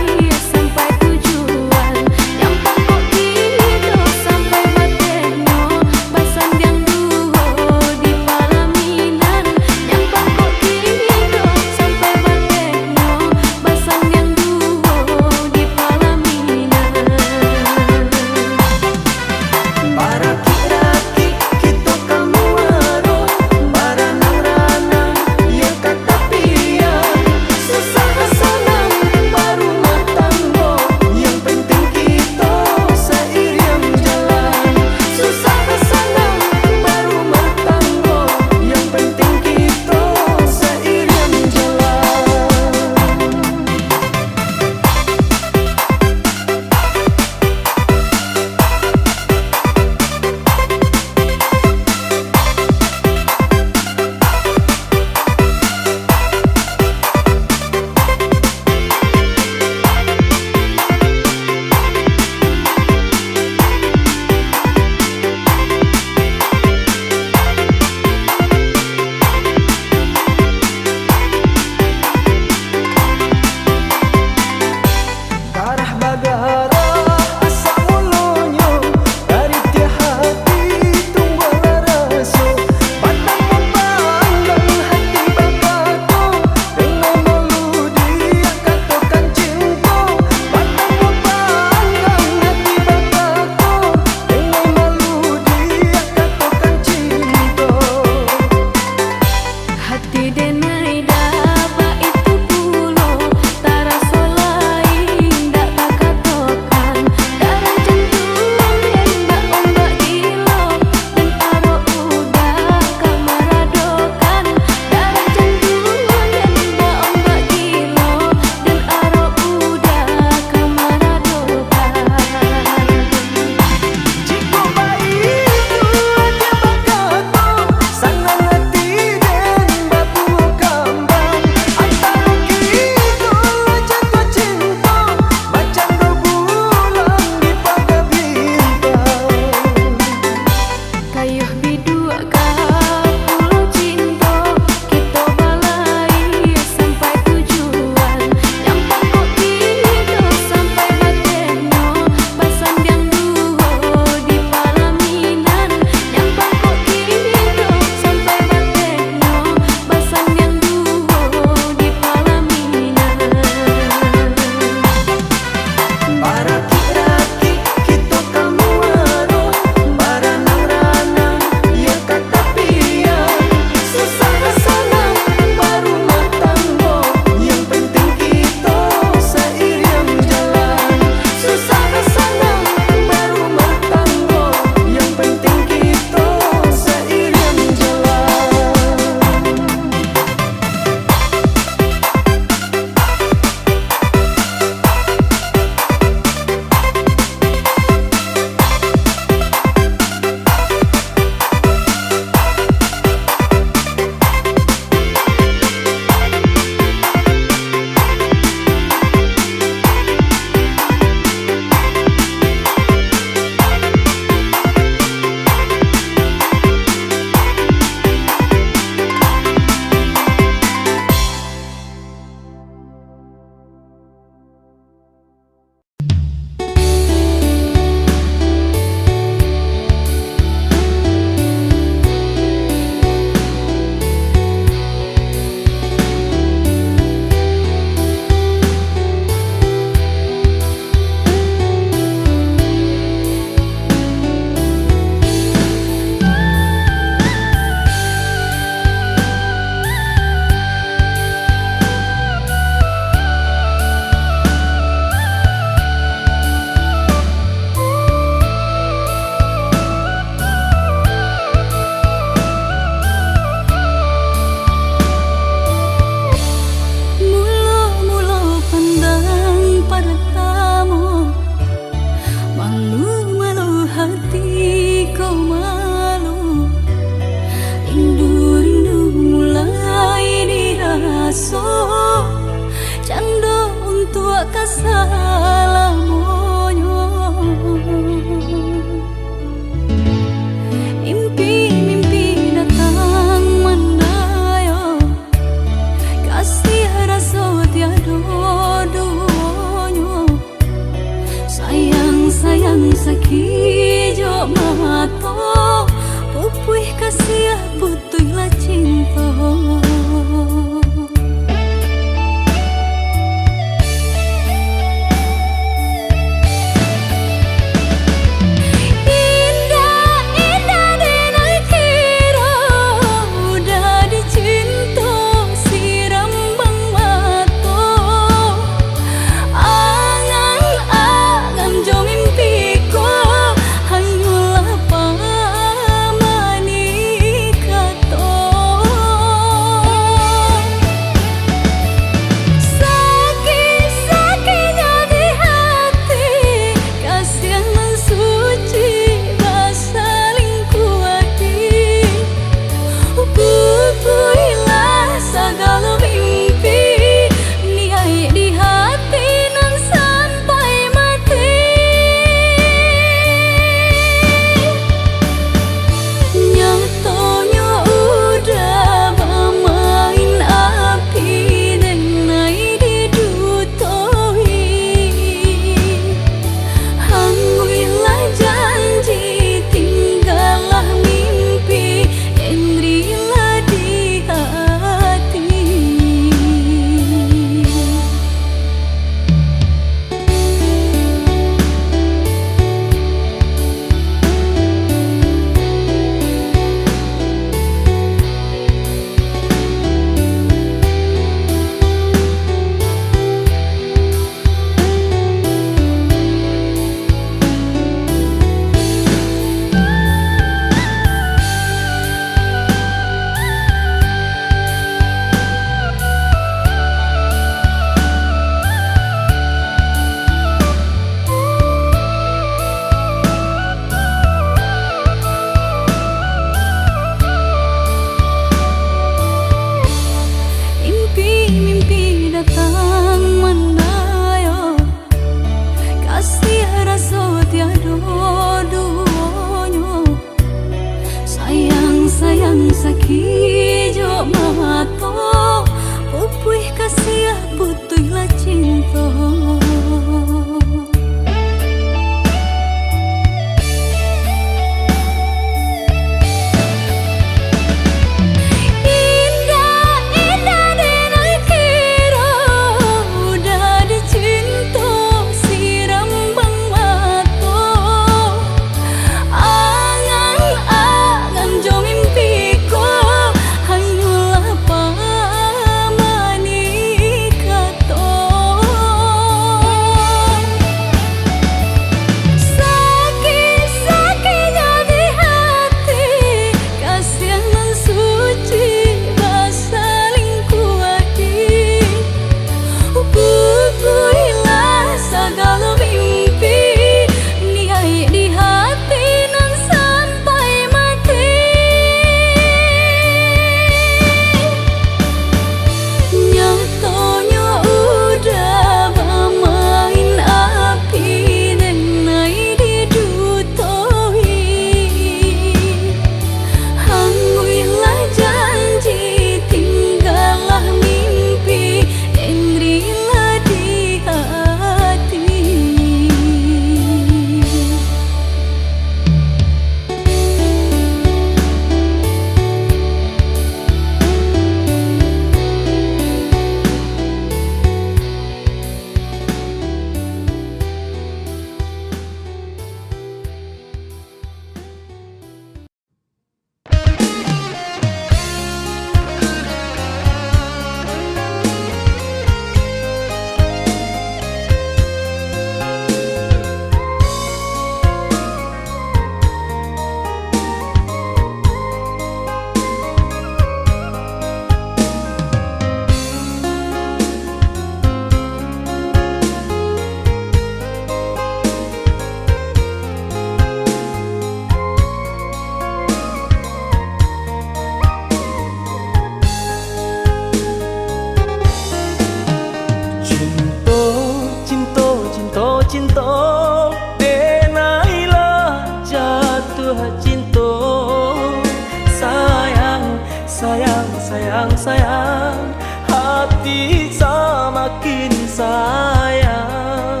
sayang, hati semakin sayang.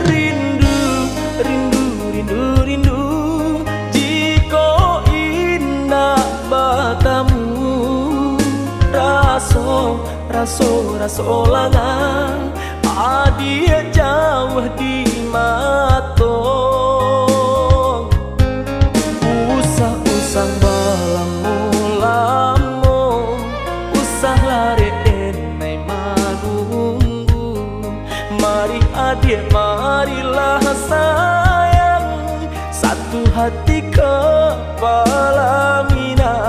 Rindu, rindu, rindu, rindu, jika indah batamu. Raso, raso, raso langang, adia jauh di matong. Usah-usang balamu-lamu, usah lari enai manunggu. Mari adik, marilah sayang, satu hati kepala minang.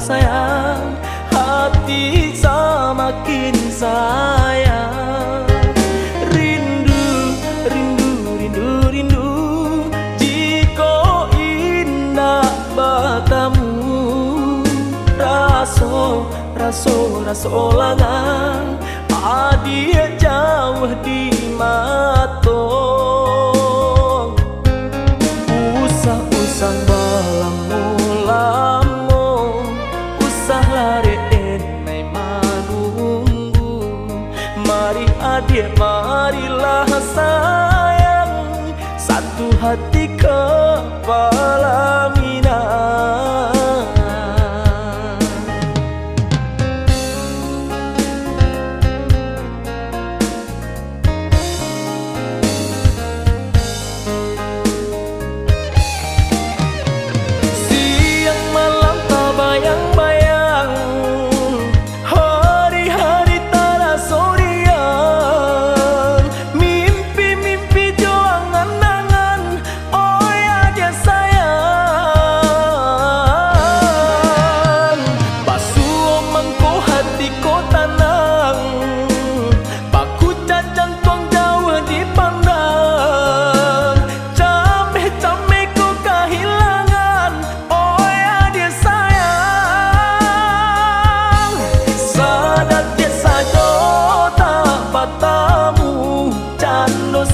sayang, hati semakin sayang. Rindu, rindu, rindu, rindu, jika indah bertemu. Raso, raso, raso langang, adia jauh di matong. Usah-usah balamu-lamu, usah lari enai manunggu. Mari adik, marilah sayang, satu hati kepala minang.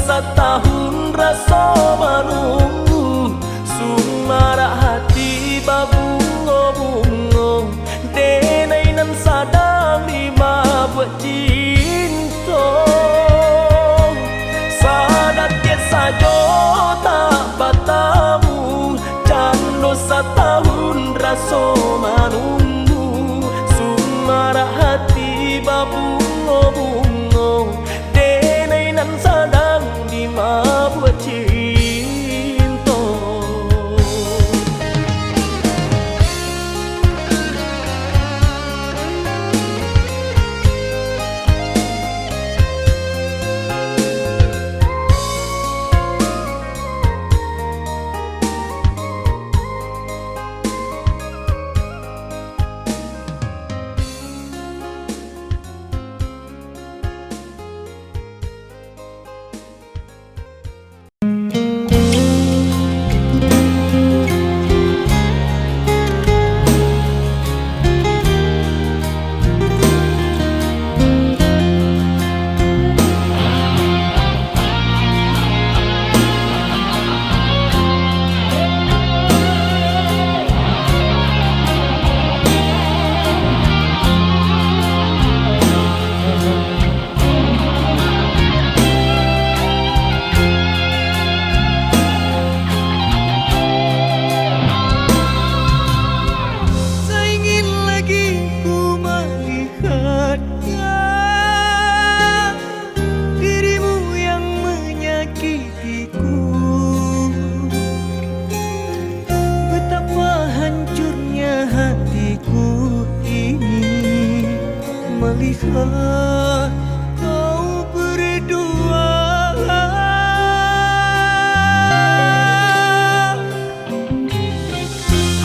Setahun rasa menunggu, sumara hati babungo-bungo, denai nan sadang lima buat cinta. Sadat dia saja tak bertemu, jano setahun rasa menunggu, sumara hati babungo-bungo, denai nan sadang buat cinta. Melihat kau berdua,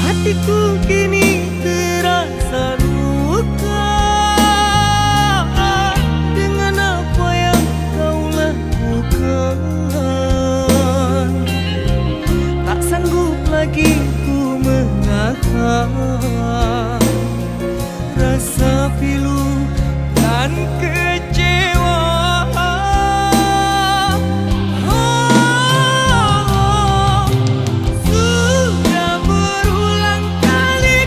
hatiku kini terasa luka dengan apa yang kau lakukan. Tak sanggup lagi ku menahan rasa pilu dan kecewa. Sudah berulang kali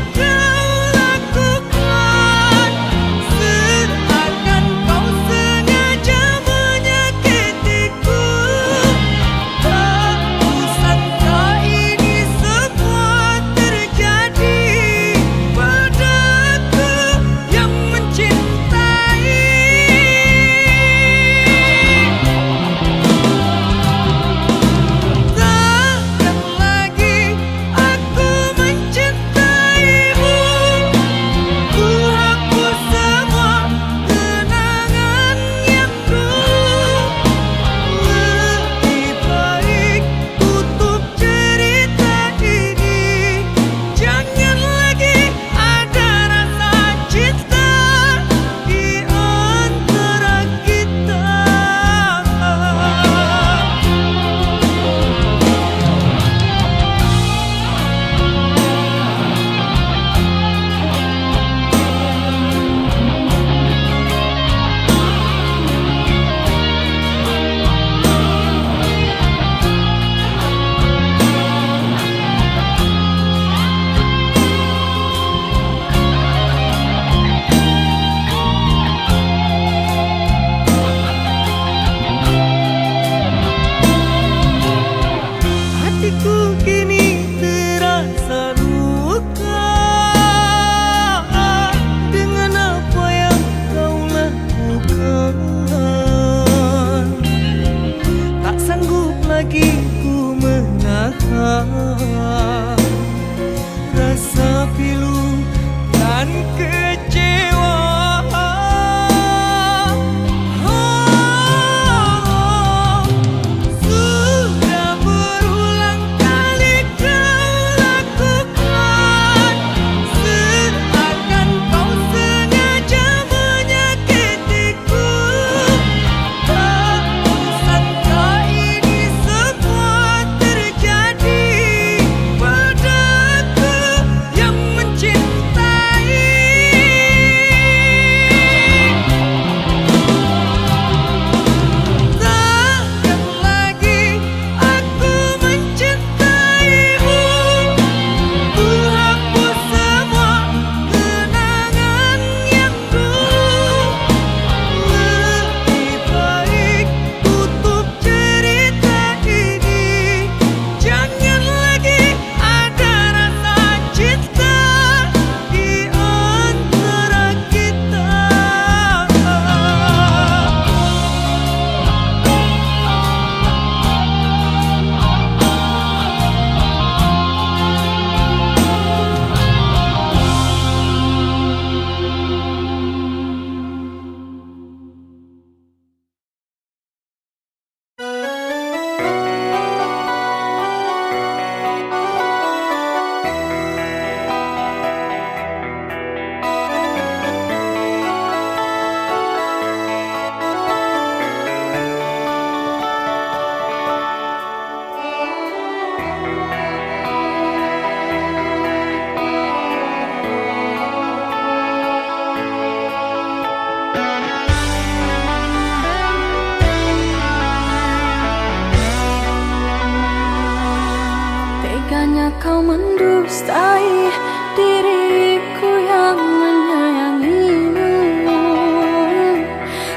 Hanya kau mendustai diriku yang menyayangimu,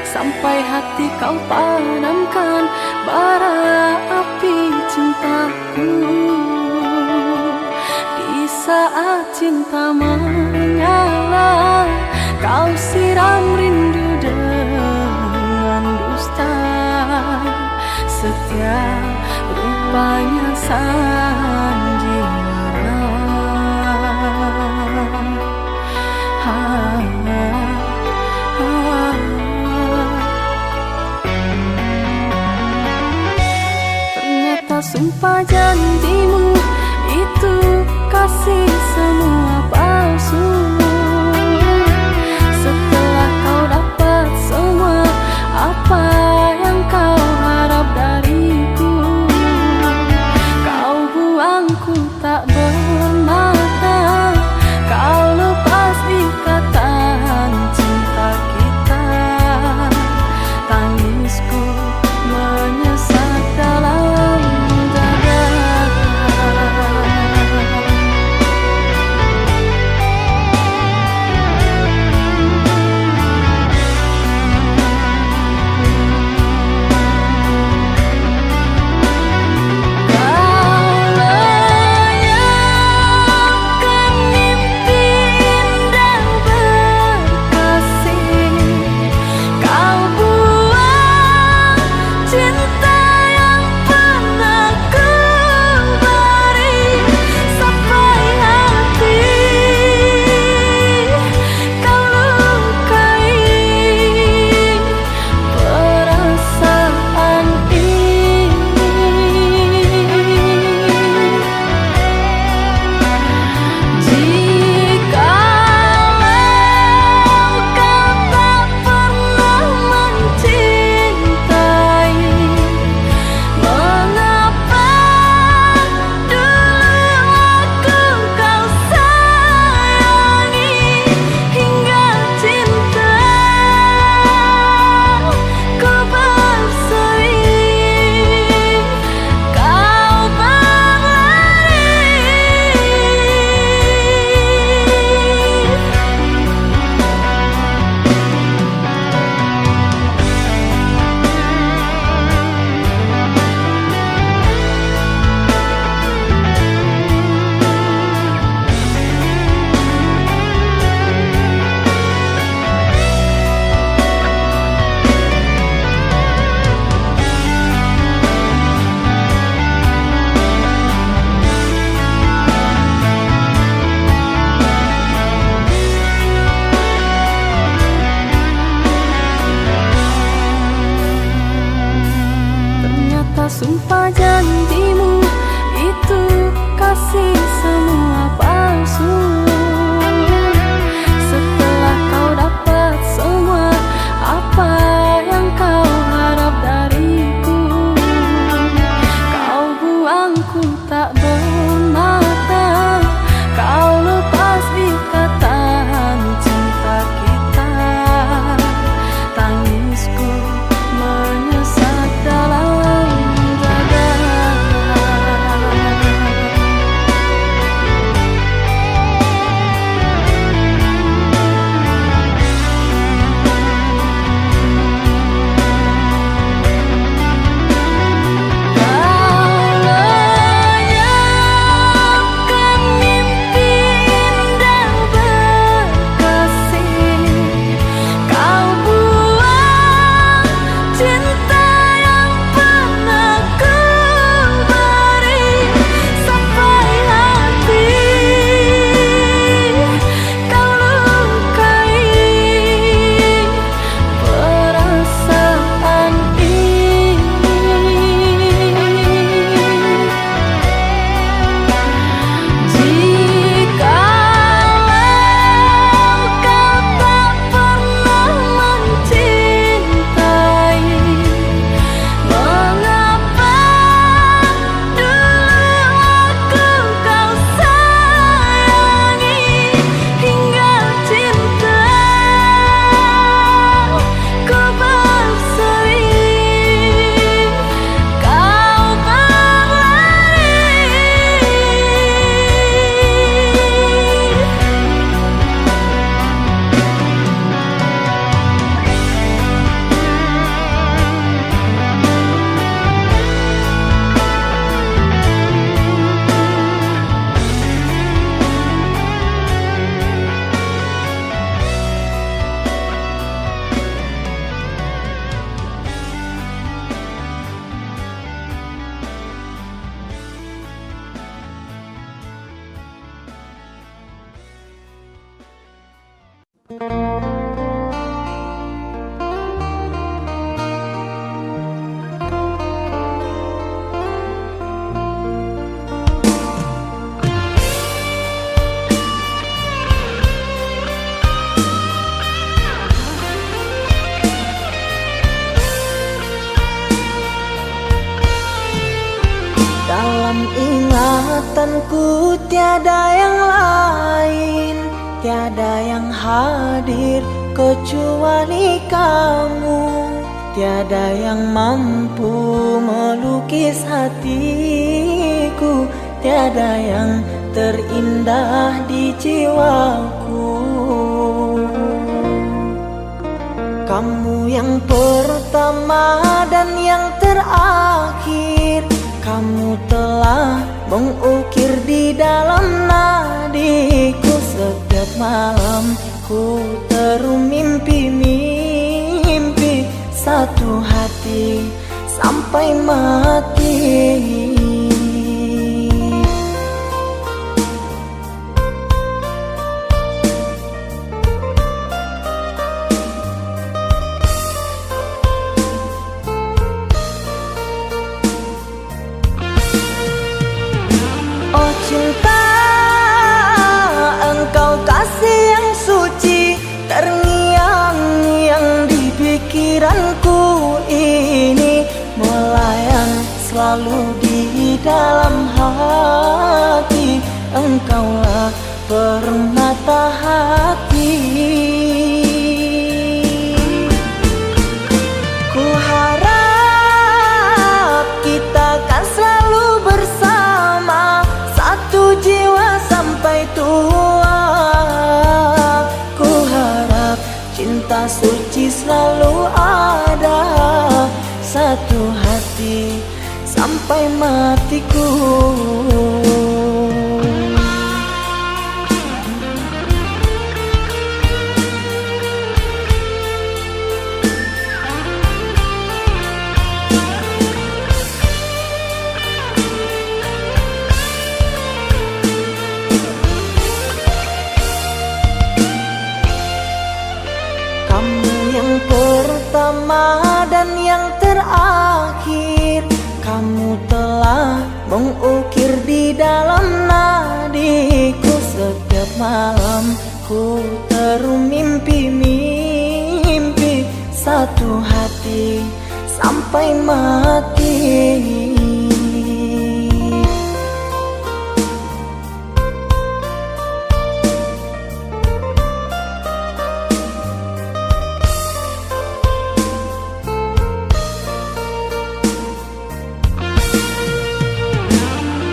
sampai hati kau padamkan bara api cintaku. Di saat cinta menyala, kau siram rindu dengan dusta. Setiap rupanya sandiwara. Ternyata sumpah janjimu itu kasih semua palsu. Setelah kau dapat semua apa yang kau harap dariku, kau buangku tak bermakna. Kau lepas ikatan cinta kita. Tangisku menyesat dalam dada. Panutanku tiada yang lain, tiada yang hadir kecuali kamu. Tiada yang mampu melukis hatiku, tiada yang terindah di jiwaku. Kamu yang pertama dan yang terakhir, kamu telah mengukir di dalam nadiku. Setiap malam ku terum mimpi-mimpi satu hati sampai mati. Oh cinta, engkau kasih yang suci, terngiang-ngiang di pikiranku ini, melayang selalu di dalam hati. Engkaulah permata hati. Ku harap kita kan selalu bersama, satu jiwa sampai tua. Ku harap cinta suci selalu ada, satu hati sampai matiku. Yang pertama dan yang terakhir, kamu telah mengukir di dalam nadiku. Setiap malam ku terum mimpi-mimpi satu hati sampai mati.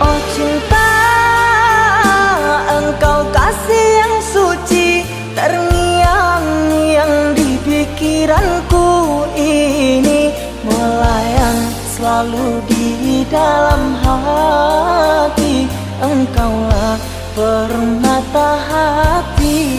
Oh cinta, engkau kasih yang suci, terngiang-ngiang di pikiranku ini, melayang selalu di dalam hati. Engkaulah permata hati.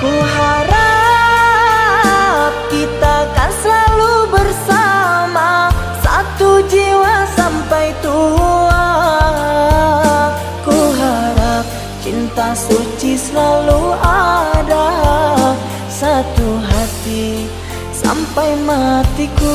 Ku harap kita kan selalu bersama, satu jiwa sampai tua. Ku harap cinta suci selalu ada, satu hati sampai matiku.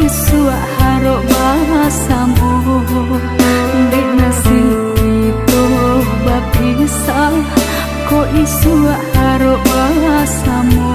isu harok bahasamu di nasib itu bapisah ko isu harok bahasamu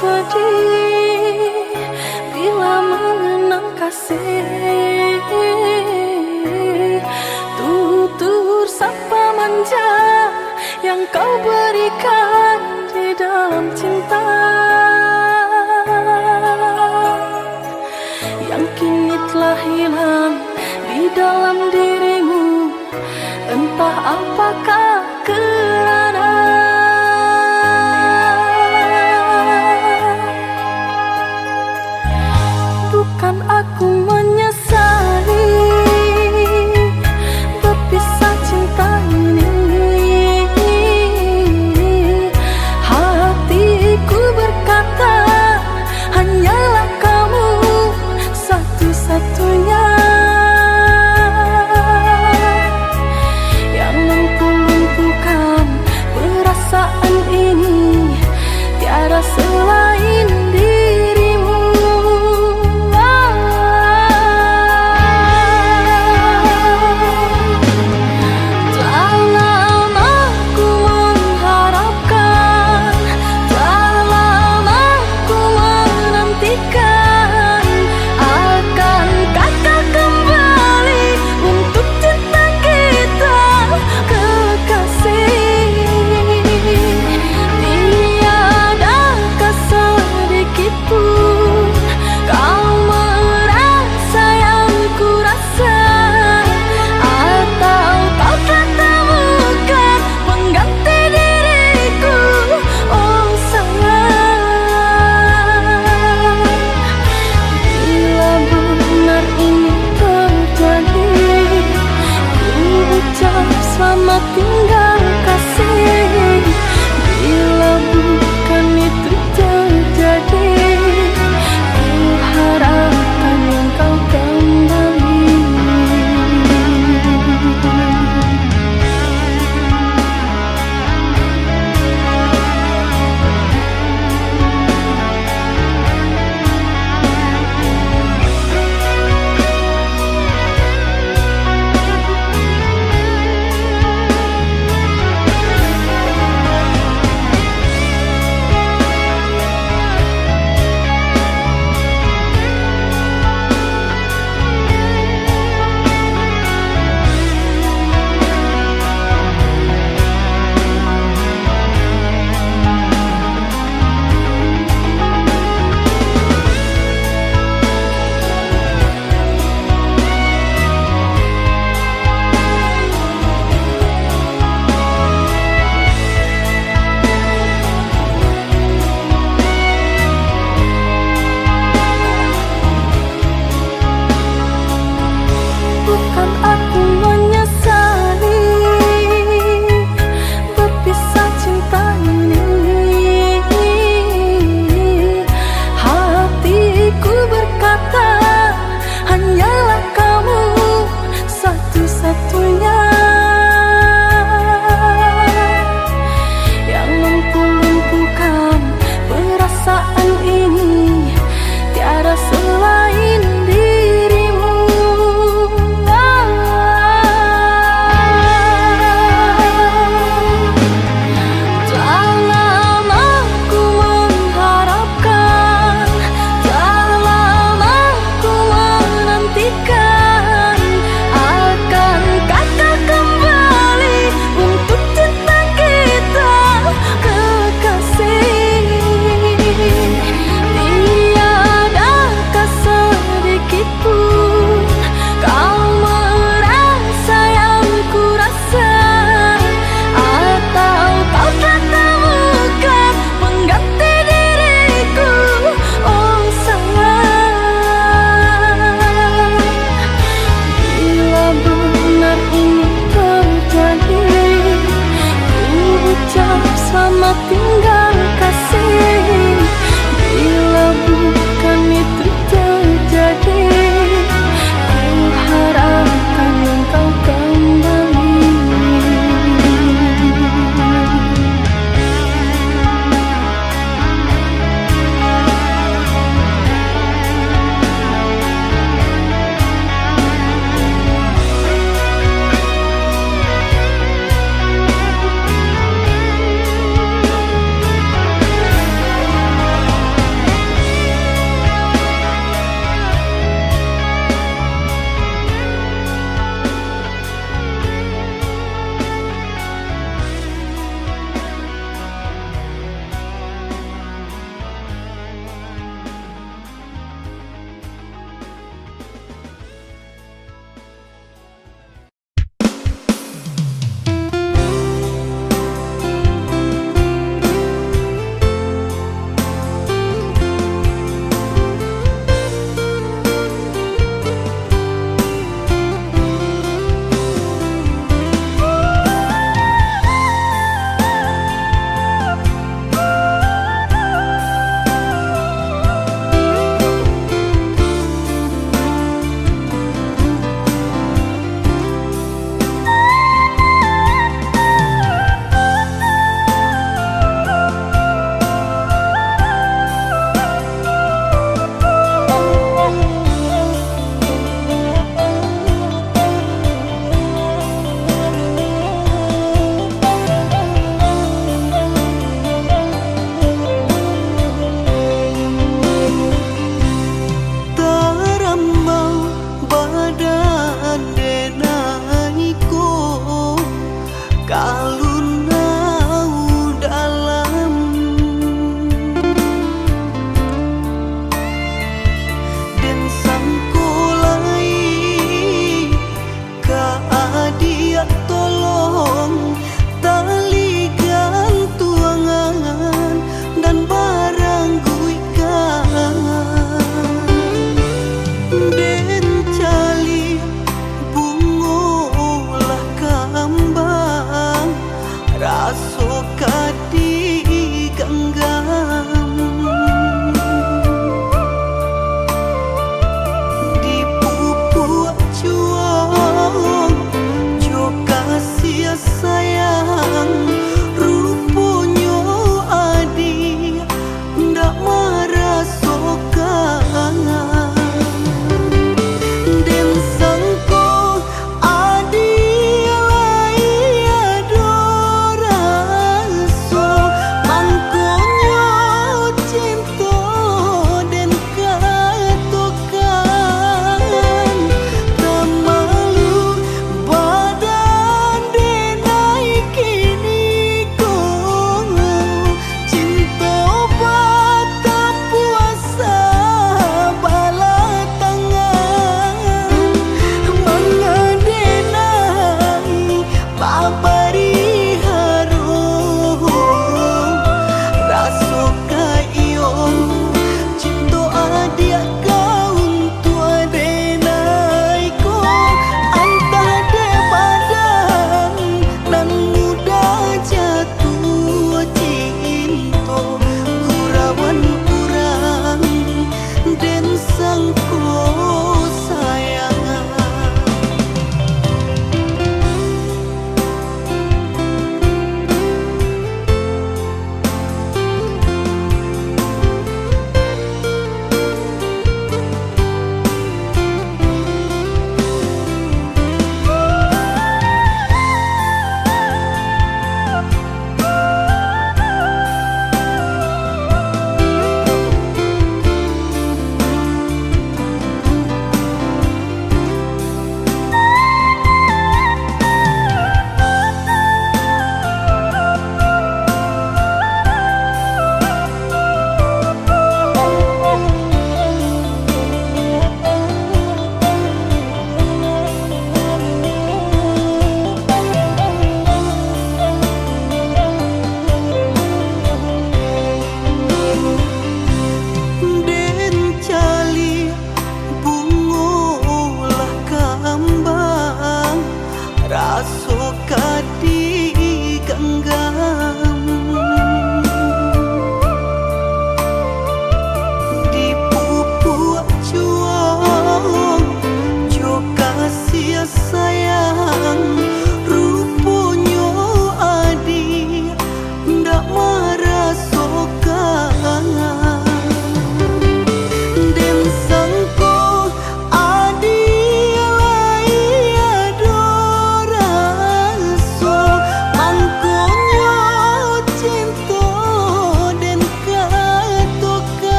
sedih, bila mengenang kasih, tutur sapa manja yang kau berikan di dalam cinta. Yakinitlah hilang di dalam dirimu, entah apakah kekurangan. Bukan aku menyesali, tapi kau berpisah cinta ini.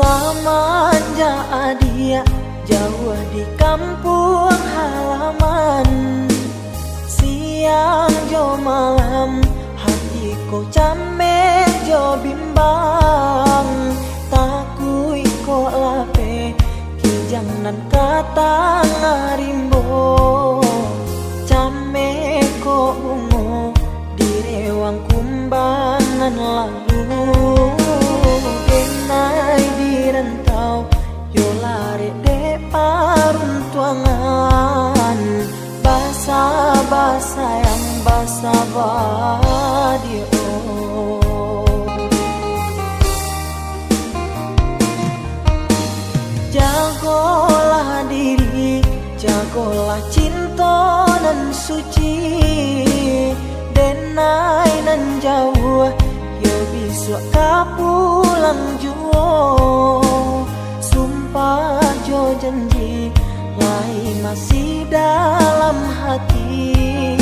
Lamanja adia jauh di kampung halaman. Siang jo malam hatiku camek jo bimbang. Takui ko lape kijang nan kata ngarimbo. Camek ko bungo di rewang kumbangan lalu. Kenai di rantau yo lari de paruntuangan. Basa-basa yang basa badio. Jagolah diri, jagolah cinta nan suci. Denai nan jauh yo bisa kapulang juo. Sumpah jo janji lai masih dalam hati.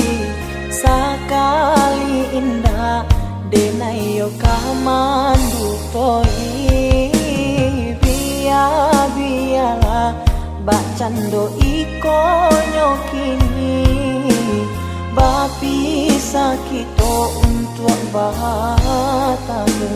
Sakali indah denai yo kamandu toi. Biarlah bacando iko nyokini. Bapi sakito untuk bahatamu.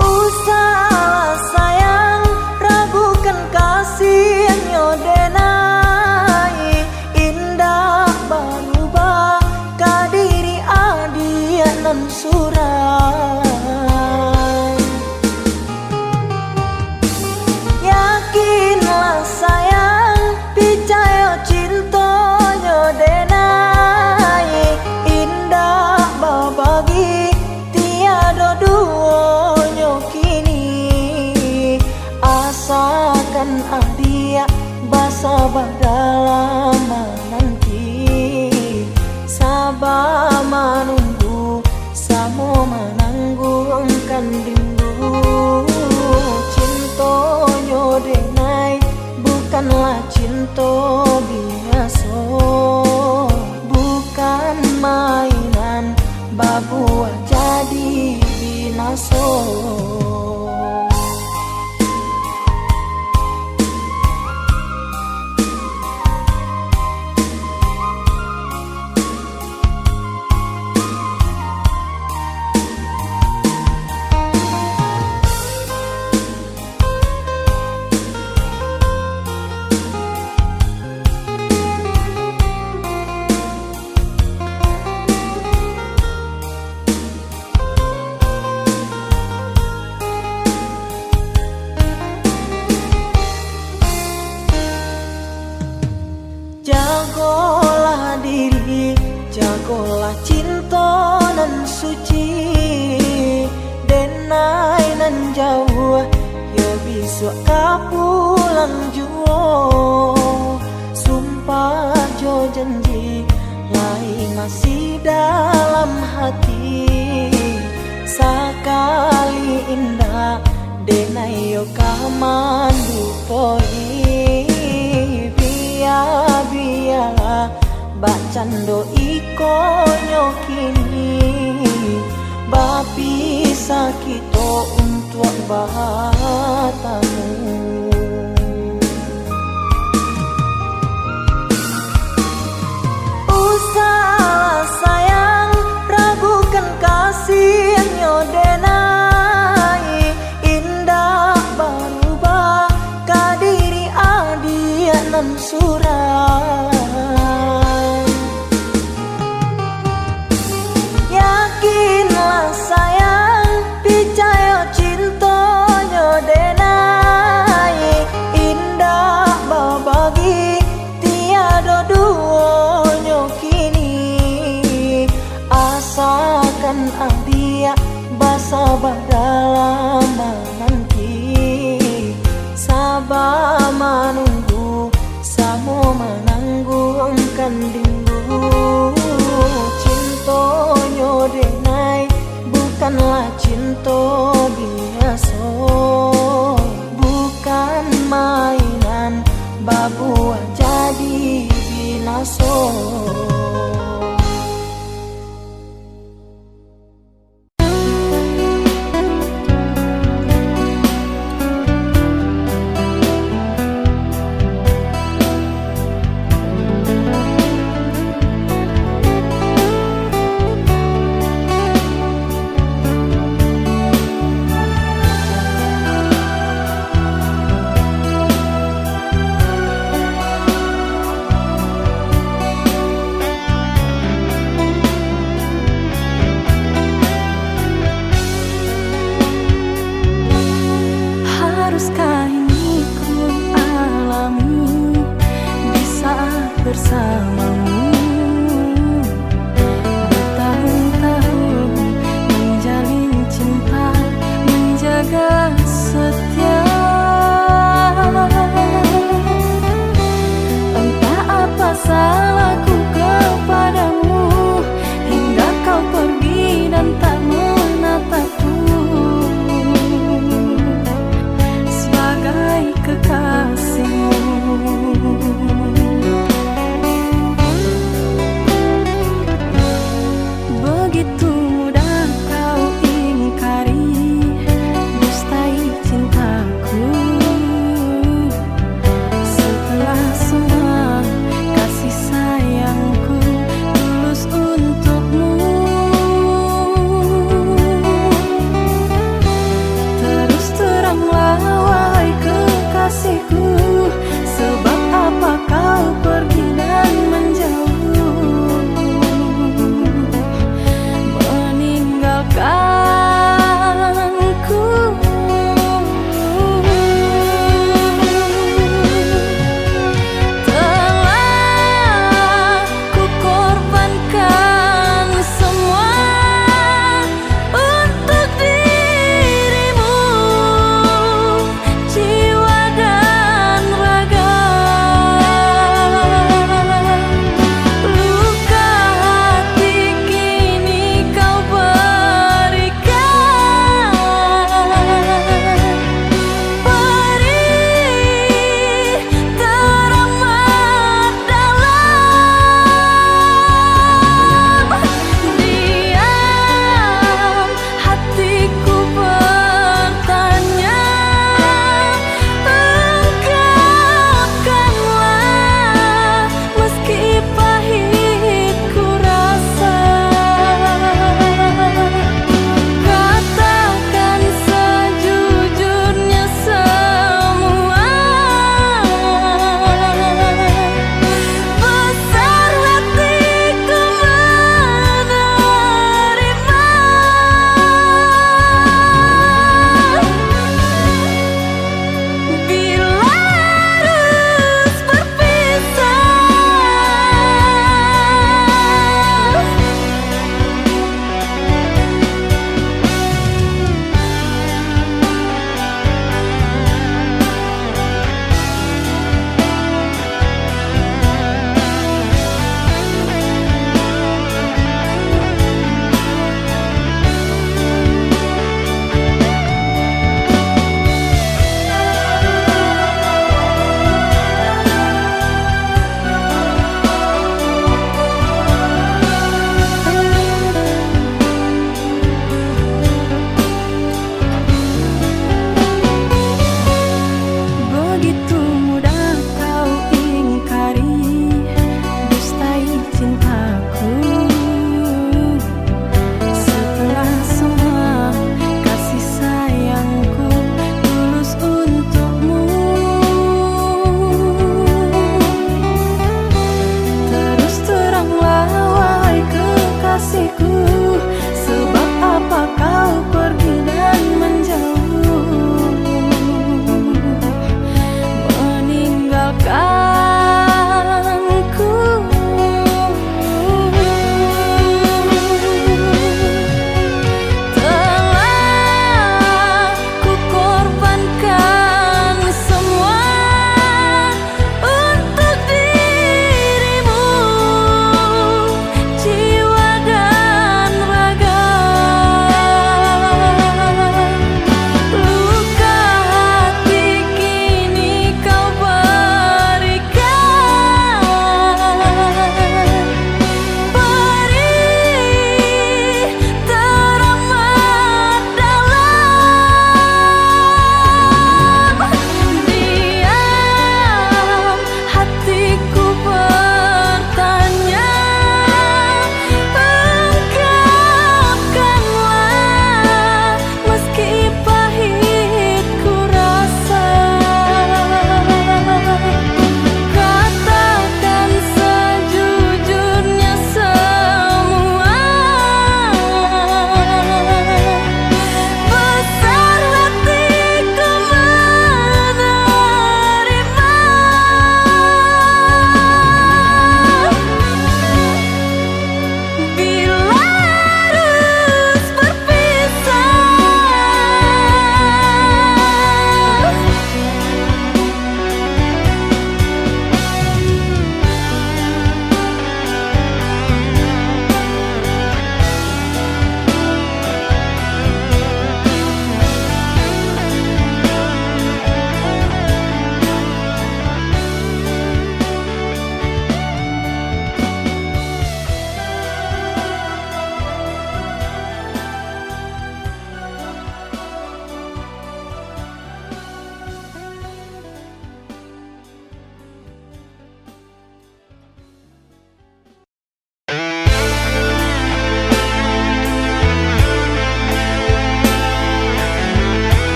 Usahlah sayang ragukan kasih nyodenai. Indah berubah kadiri adia nan surai. Yakinlah sayang picayo cinta nyodenai. Indah babagi tiada duo nyokini. Asakan adia basa dalam nanti. Sabar menunggu samo menanggungkan rindu. Cinta nyodenai bukanlah cinta biasa. Bukan mainan babu jadi binaso. Jagolah diri, jagolah cinta nan suci. Denai nan jauh yo bisa kapulang juo. Sumpah jo janji lai masih dalam hati. Sakali indah denai yo kamandu toi. Biarlah bacando iko nyokini. Bapi sakito untuk bahatamu. Usahlah sayang ragukan kasih nyodenai. Indah berubah kadiri adia nan surai. Yakinlah sayang picayo cinta nyodenai. Indah babagi tiada duo nyokini. Asakan adia basa dalam nanti. Sabar menunggu samo menanggungkan rindu. Cinta nyodenai bukanlah cinta biasa. Bukan mainan babu jadi binaso.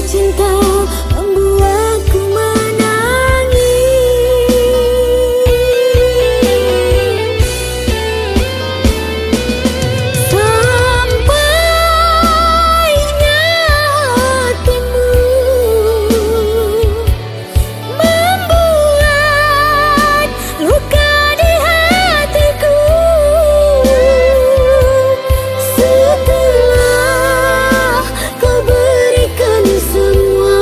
cinta membuatku menangis. Sampainya hatimu membuat luka di hatiku. Setelah kau berikan semua,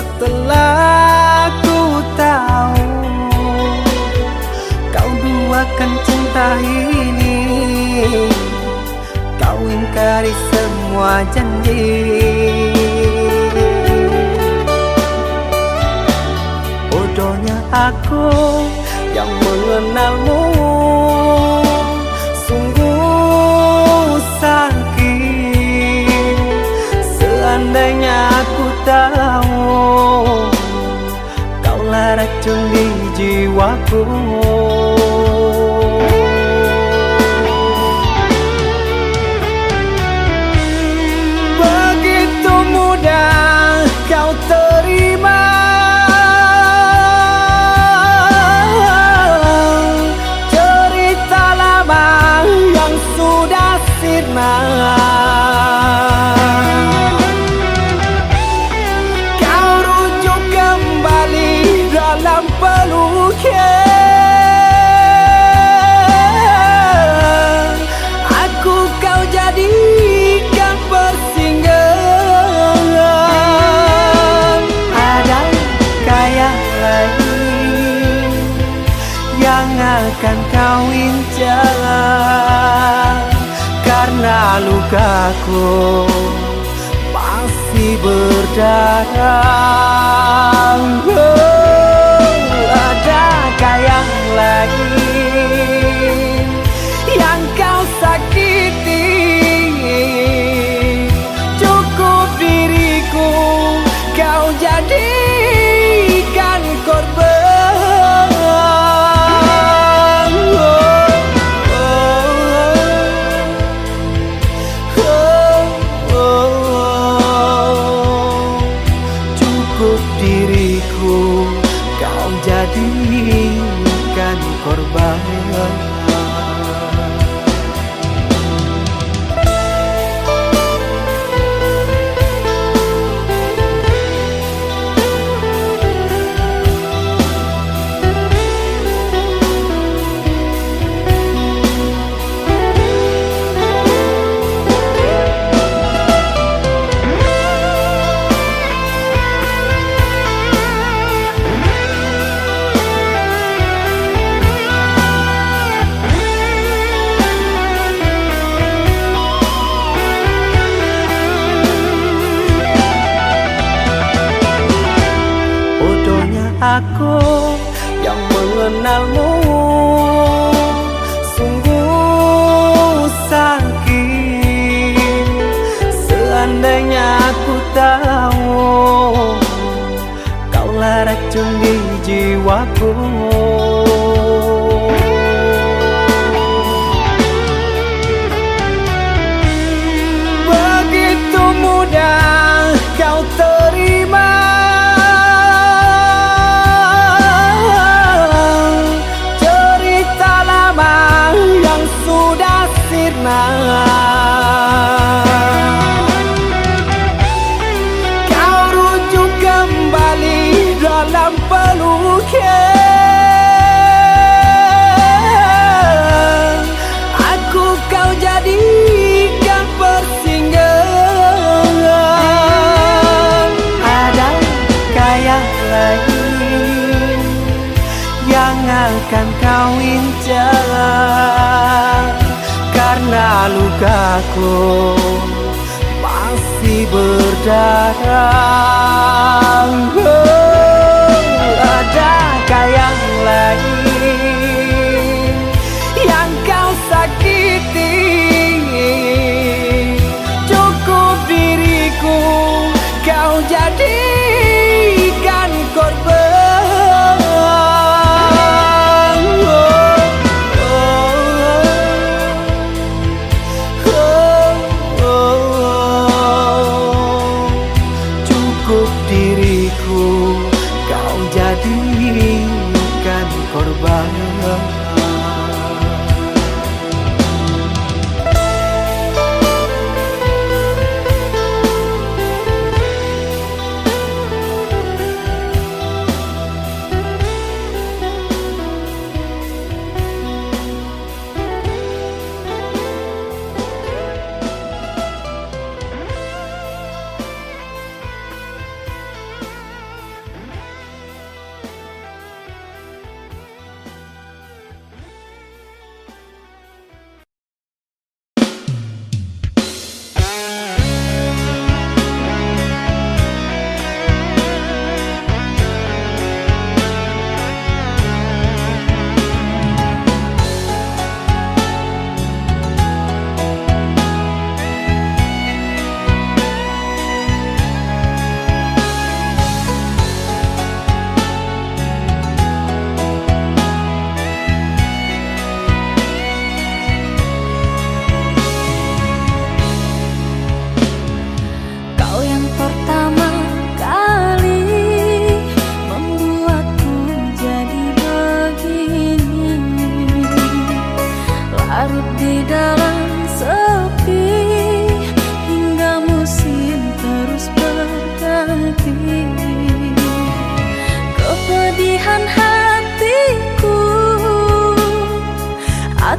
Setelah ku tahu kau duakan cinta ini, kau ingkari semua janji. Bodohnya aku yang mengenalmu, sungguh sakit. Seandainya aku tahu kaulah racun di jiwaku. Begitu mudah kau terima cerita lama yang sudah sirna. Kau rujuk kembali dalam pelukan, aku kau jadikan persinggahan. Adakah yang lain yang akan kau incar? Karena lukaku masih berdarah. Adakah yang lain yang kau sakiti? Cukup diriku kau jadikan korban. Cukup diriku kau jadikan korban. Aku yang mengenalmu, sungguh sakit. Seandainya aku tahu kaulah racun di jiwaku. Begitu mudah kau terima kau rujuk kembali dalam pelukan, aku kau jadikan persinggahan. Adakah yang lain yang akan kau incar? Karena lukaku masih berdarah. Adakah yang lain yang kau sakiti? Cukup diriku kau jadikan korban. Jadikan korban.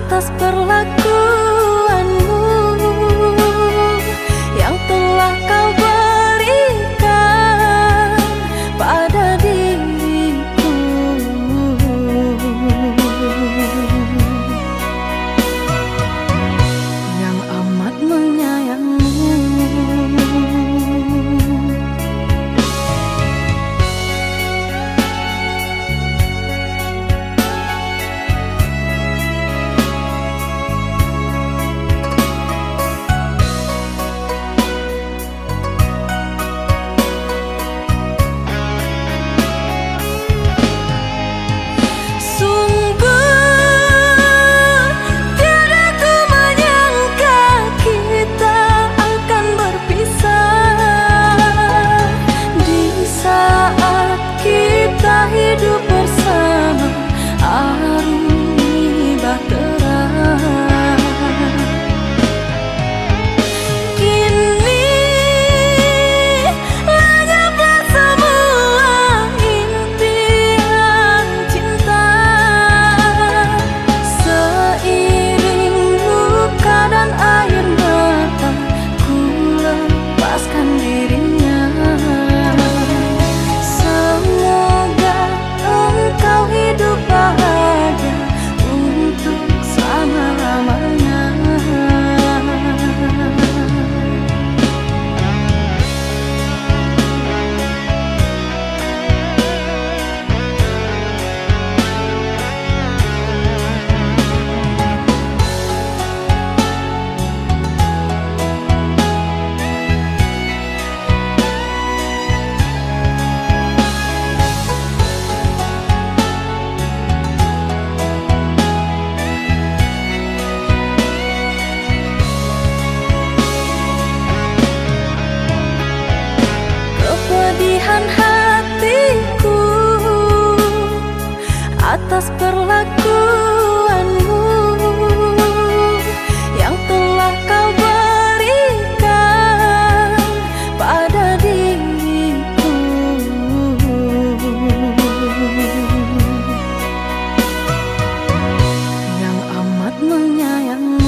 atas perlakuanmu yang telah kau berikan pada diriku. Yang amat menyayangimu. Hidup bersama aruni bahtera. Kini lenyaplah semua impian cinta. Seiring luka dan air mata, ku lepaskan dirinya. Kau hidup bahagia untuk selama-lamanya. Kepedihan hatiku atas perlakuanmu yang telah kau berikan pada diriku. Yang amat menyayangimu.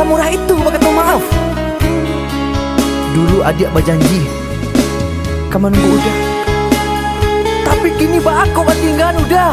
semurah itu berkata maaf. Dulu adik berjanji kamu nunggu udah, tapi kini aku tinggal udah.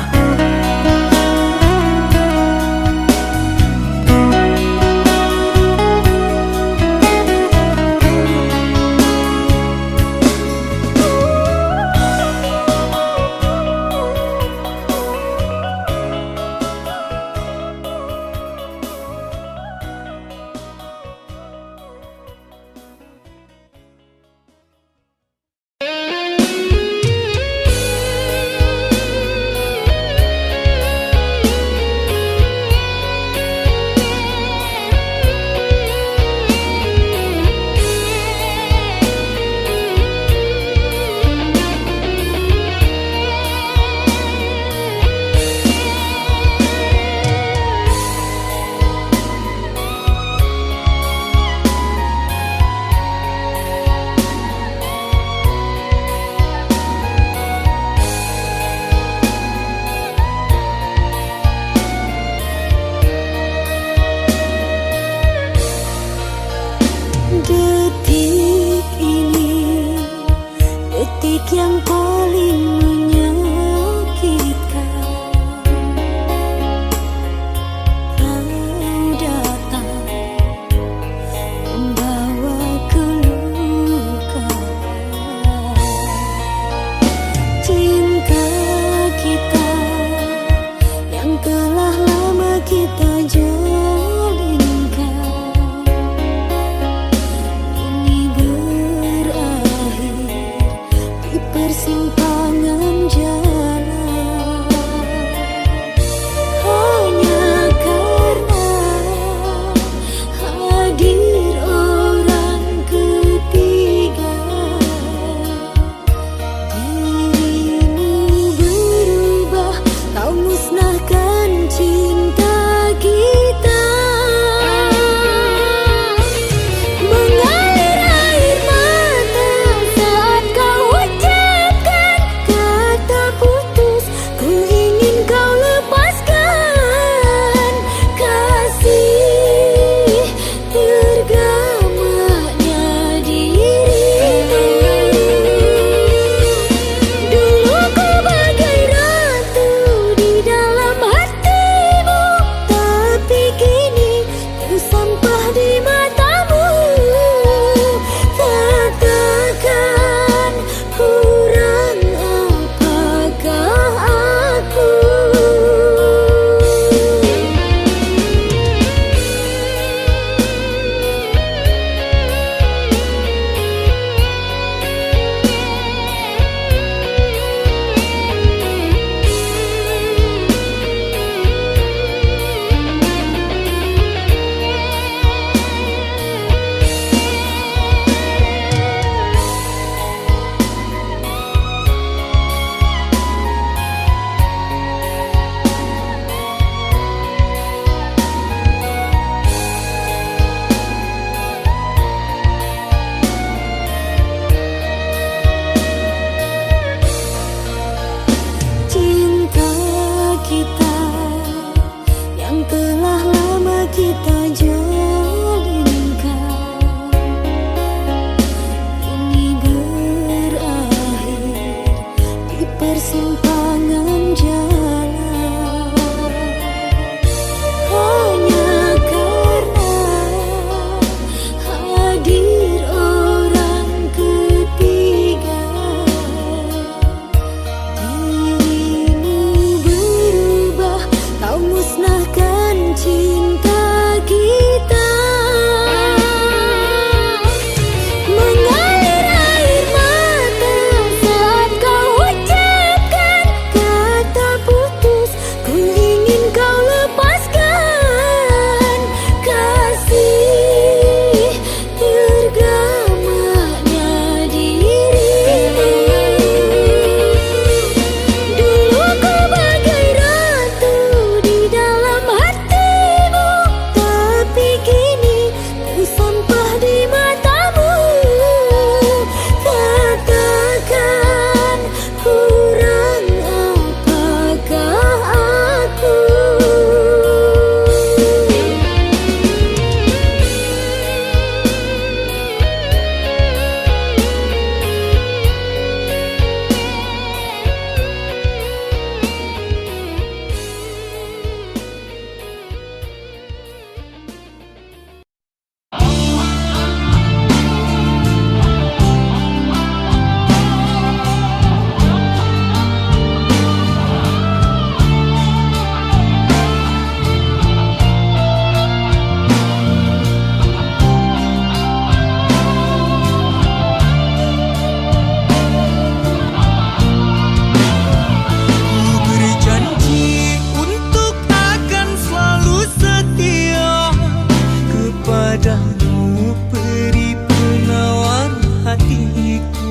Kamu peri penawar hatiku.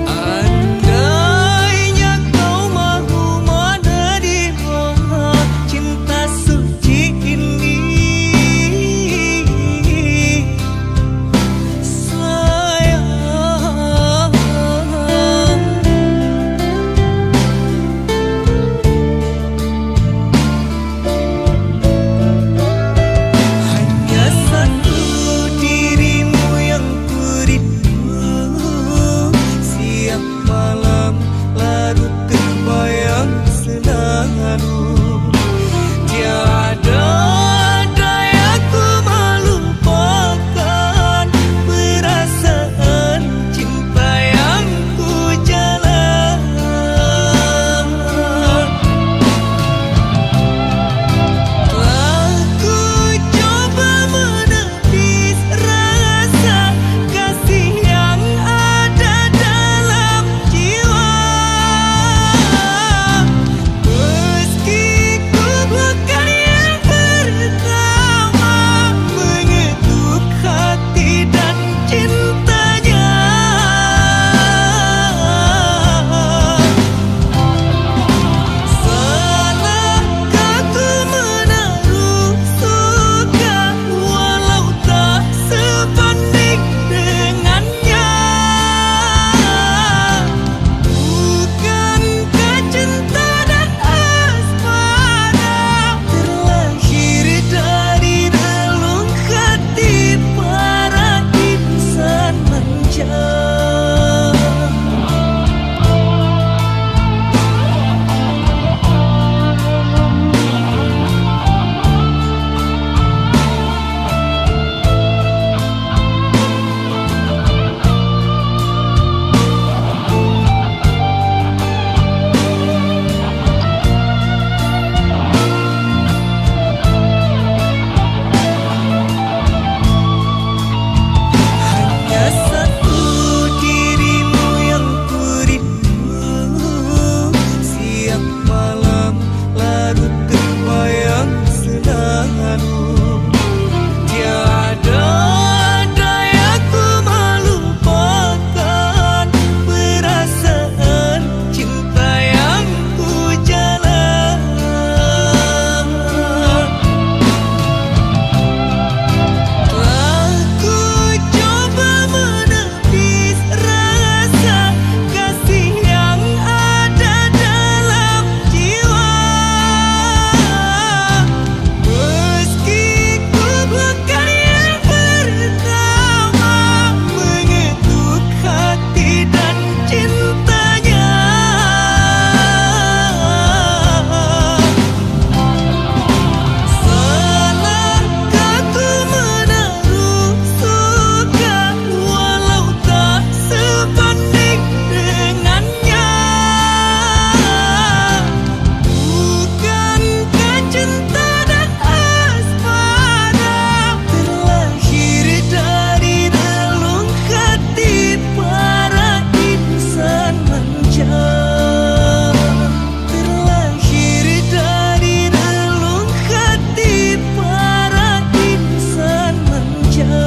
Andainya kau mahu menerima cinta suci ini, sayang. Hanya satu dirimu yang kurindu, siap malam larut terbayang selalu. Tiada daya ku melupakan perasaan cinta yang ku jalan. Telah ku coba menepis rasa kasih yang ada dalam jiwa. Meski ku bukan yang pertama mengetuk hati dan cintanya, salahkah ku menaruh suka walau tak sebanding dengannya? Bukankah cinta dan asmara terlahir dari relung hati para insan manja? Hanya satu dirimu yang kurindu, siap malam larut terbayang selalu. Tiada daya ku melupakan perasaan cinta yang ku jalan. Telah ku coba menepis rasa kasih yang ada dalam jiwa. Meski ku bukan yang pertama mengetuk hati dan cintanya, salahkah ku menaruh suka walau tak sebanding dengannya? Bukankah cinta dan asmara terlahir dari relung hati para insan manja? Terlahir dari relung hati para insan manja.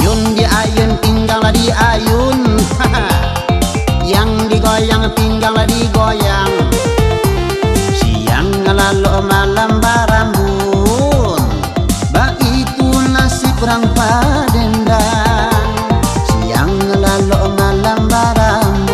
Yun di ayun tinggallah di ayun, yang digoyang tinggallah digoyang. Siang lalu malam barambun, bak itu nasib orang padendang. Siang lalu malam barambun,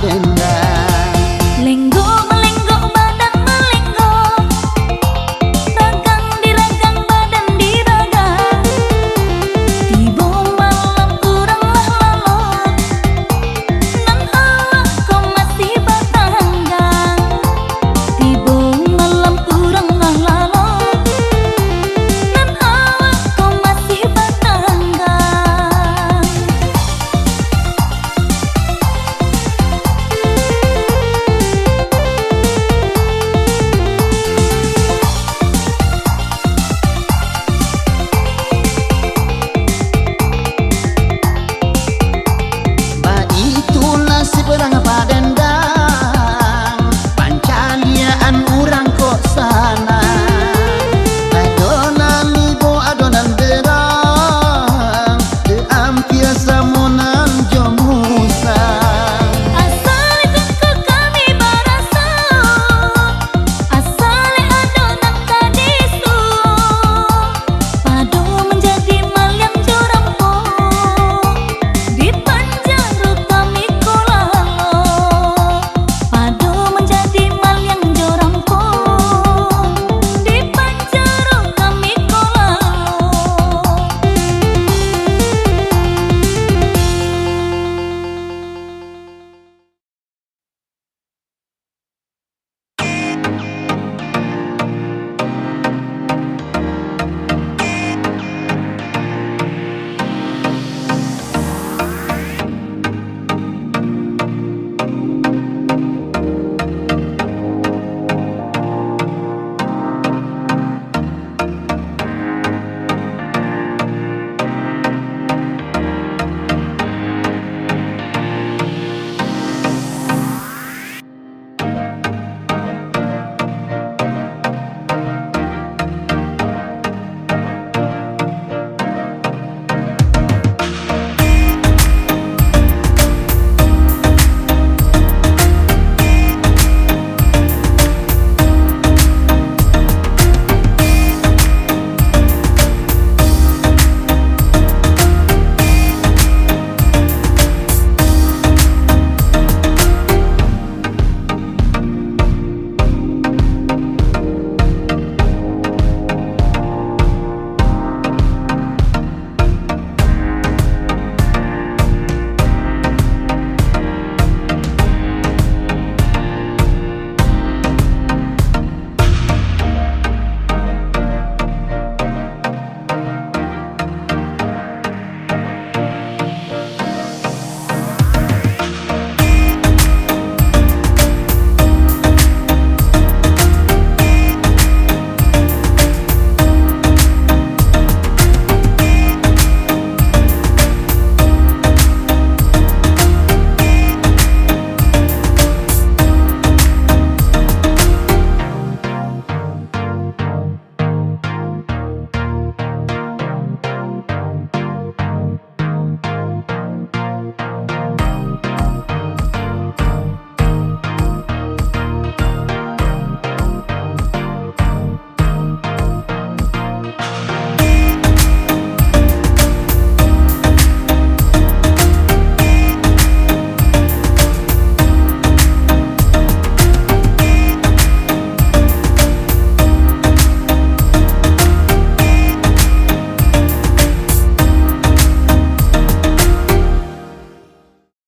Raden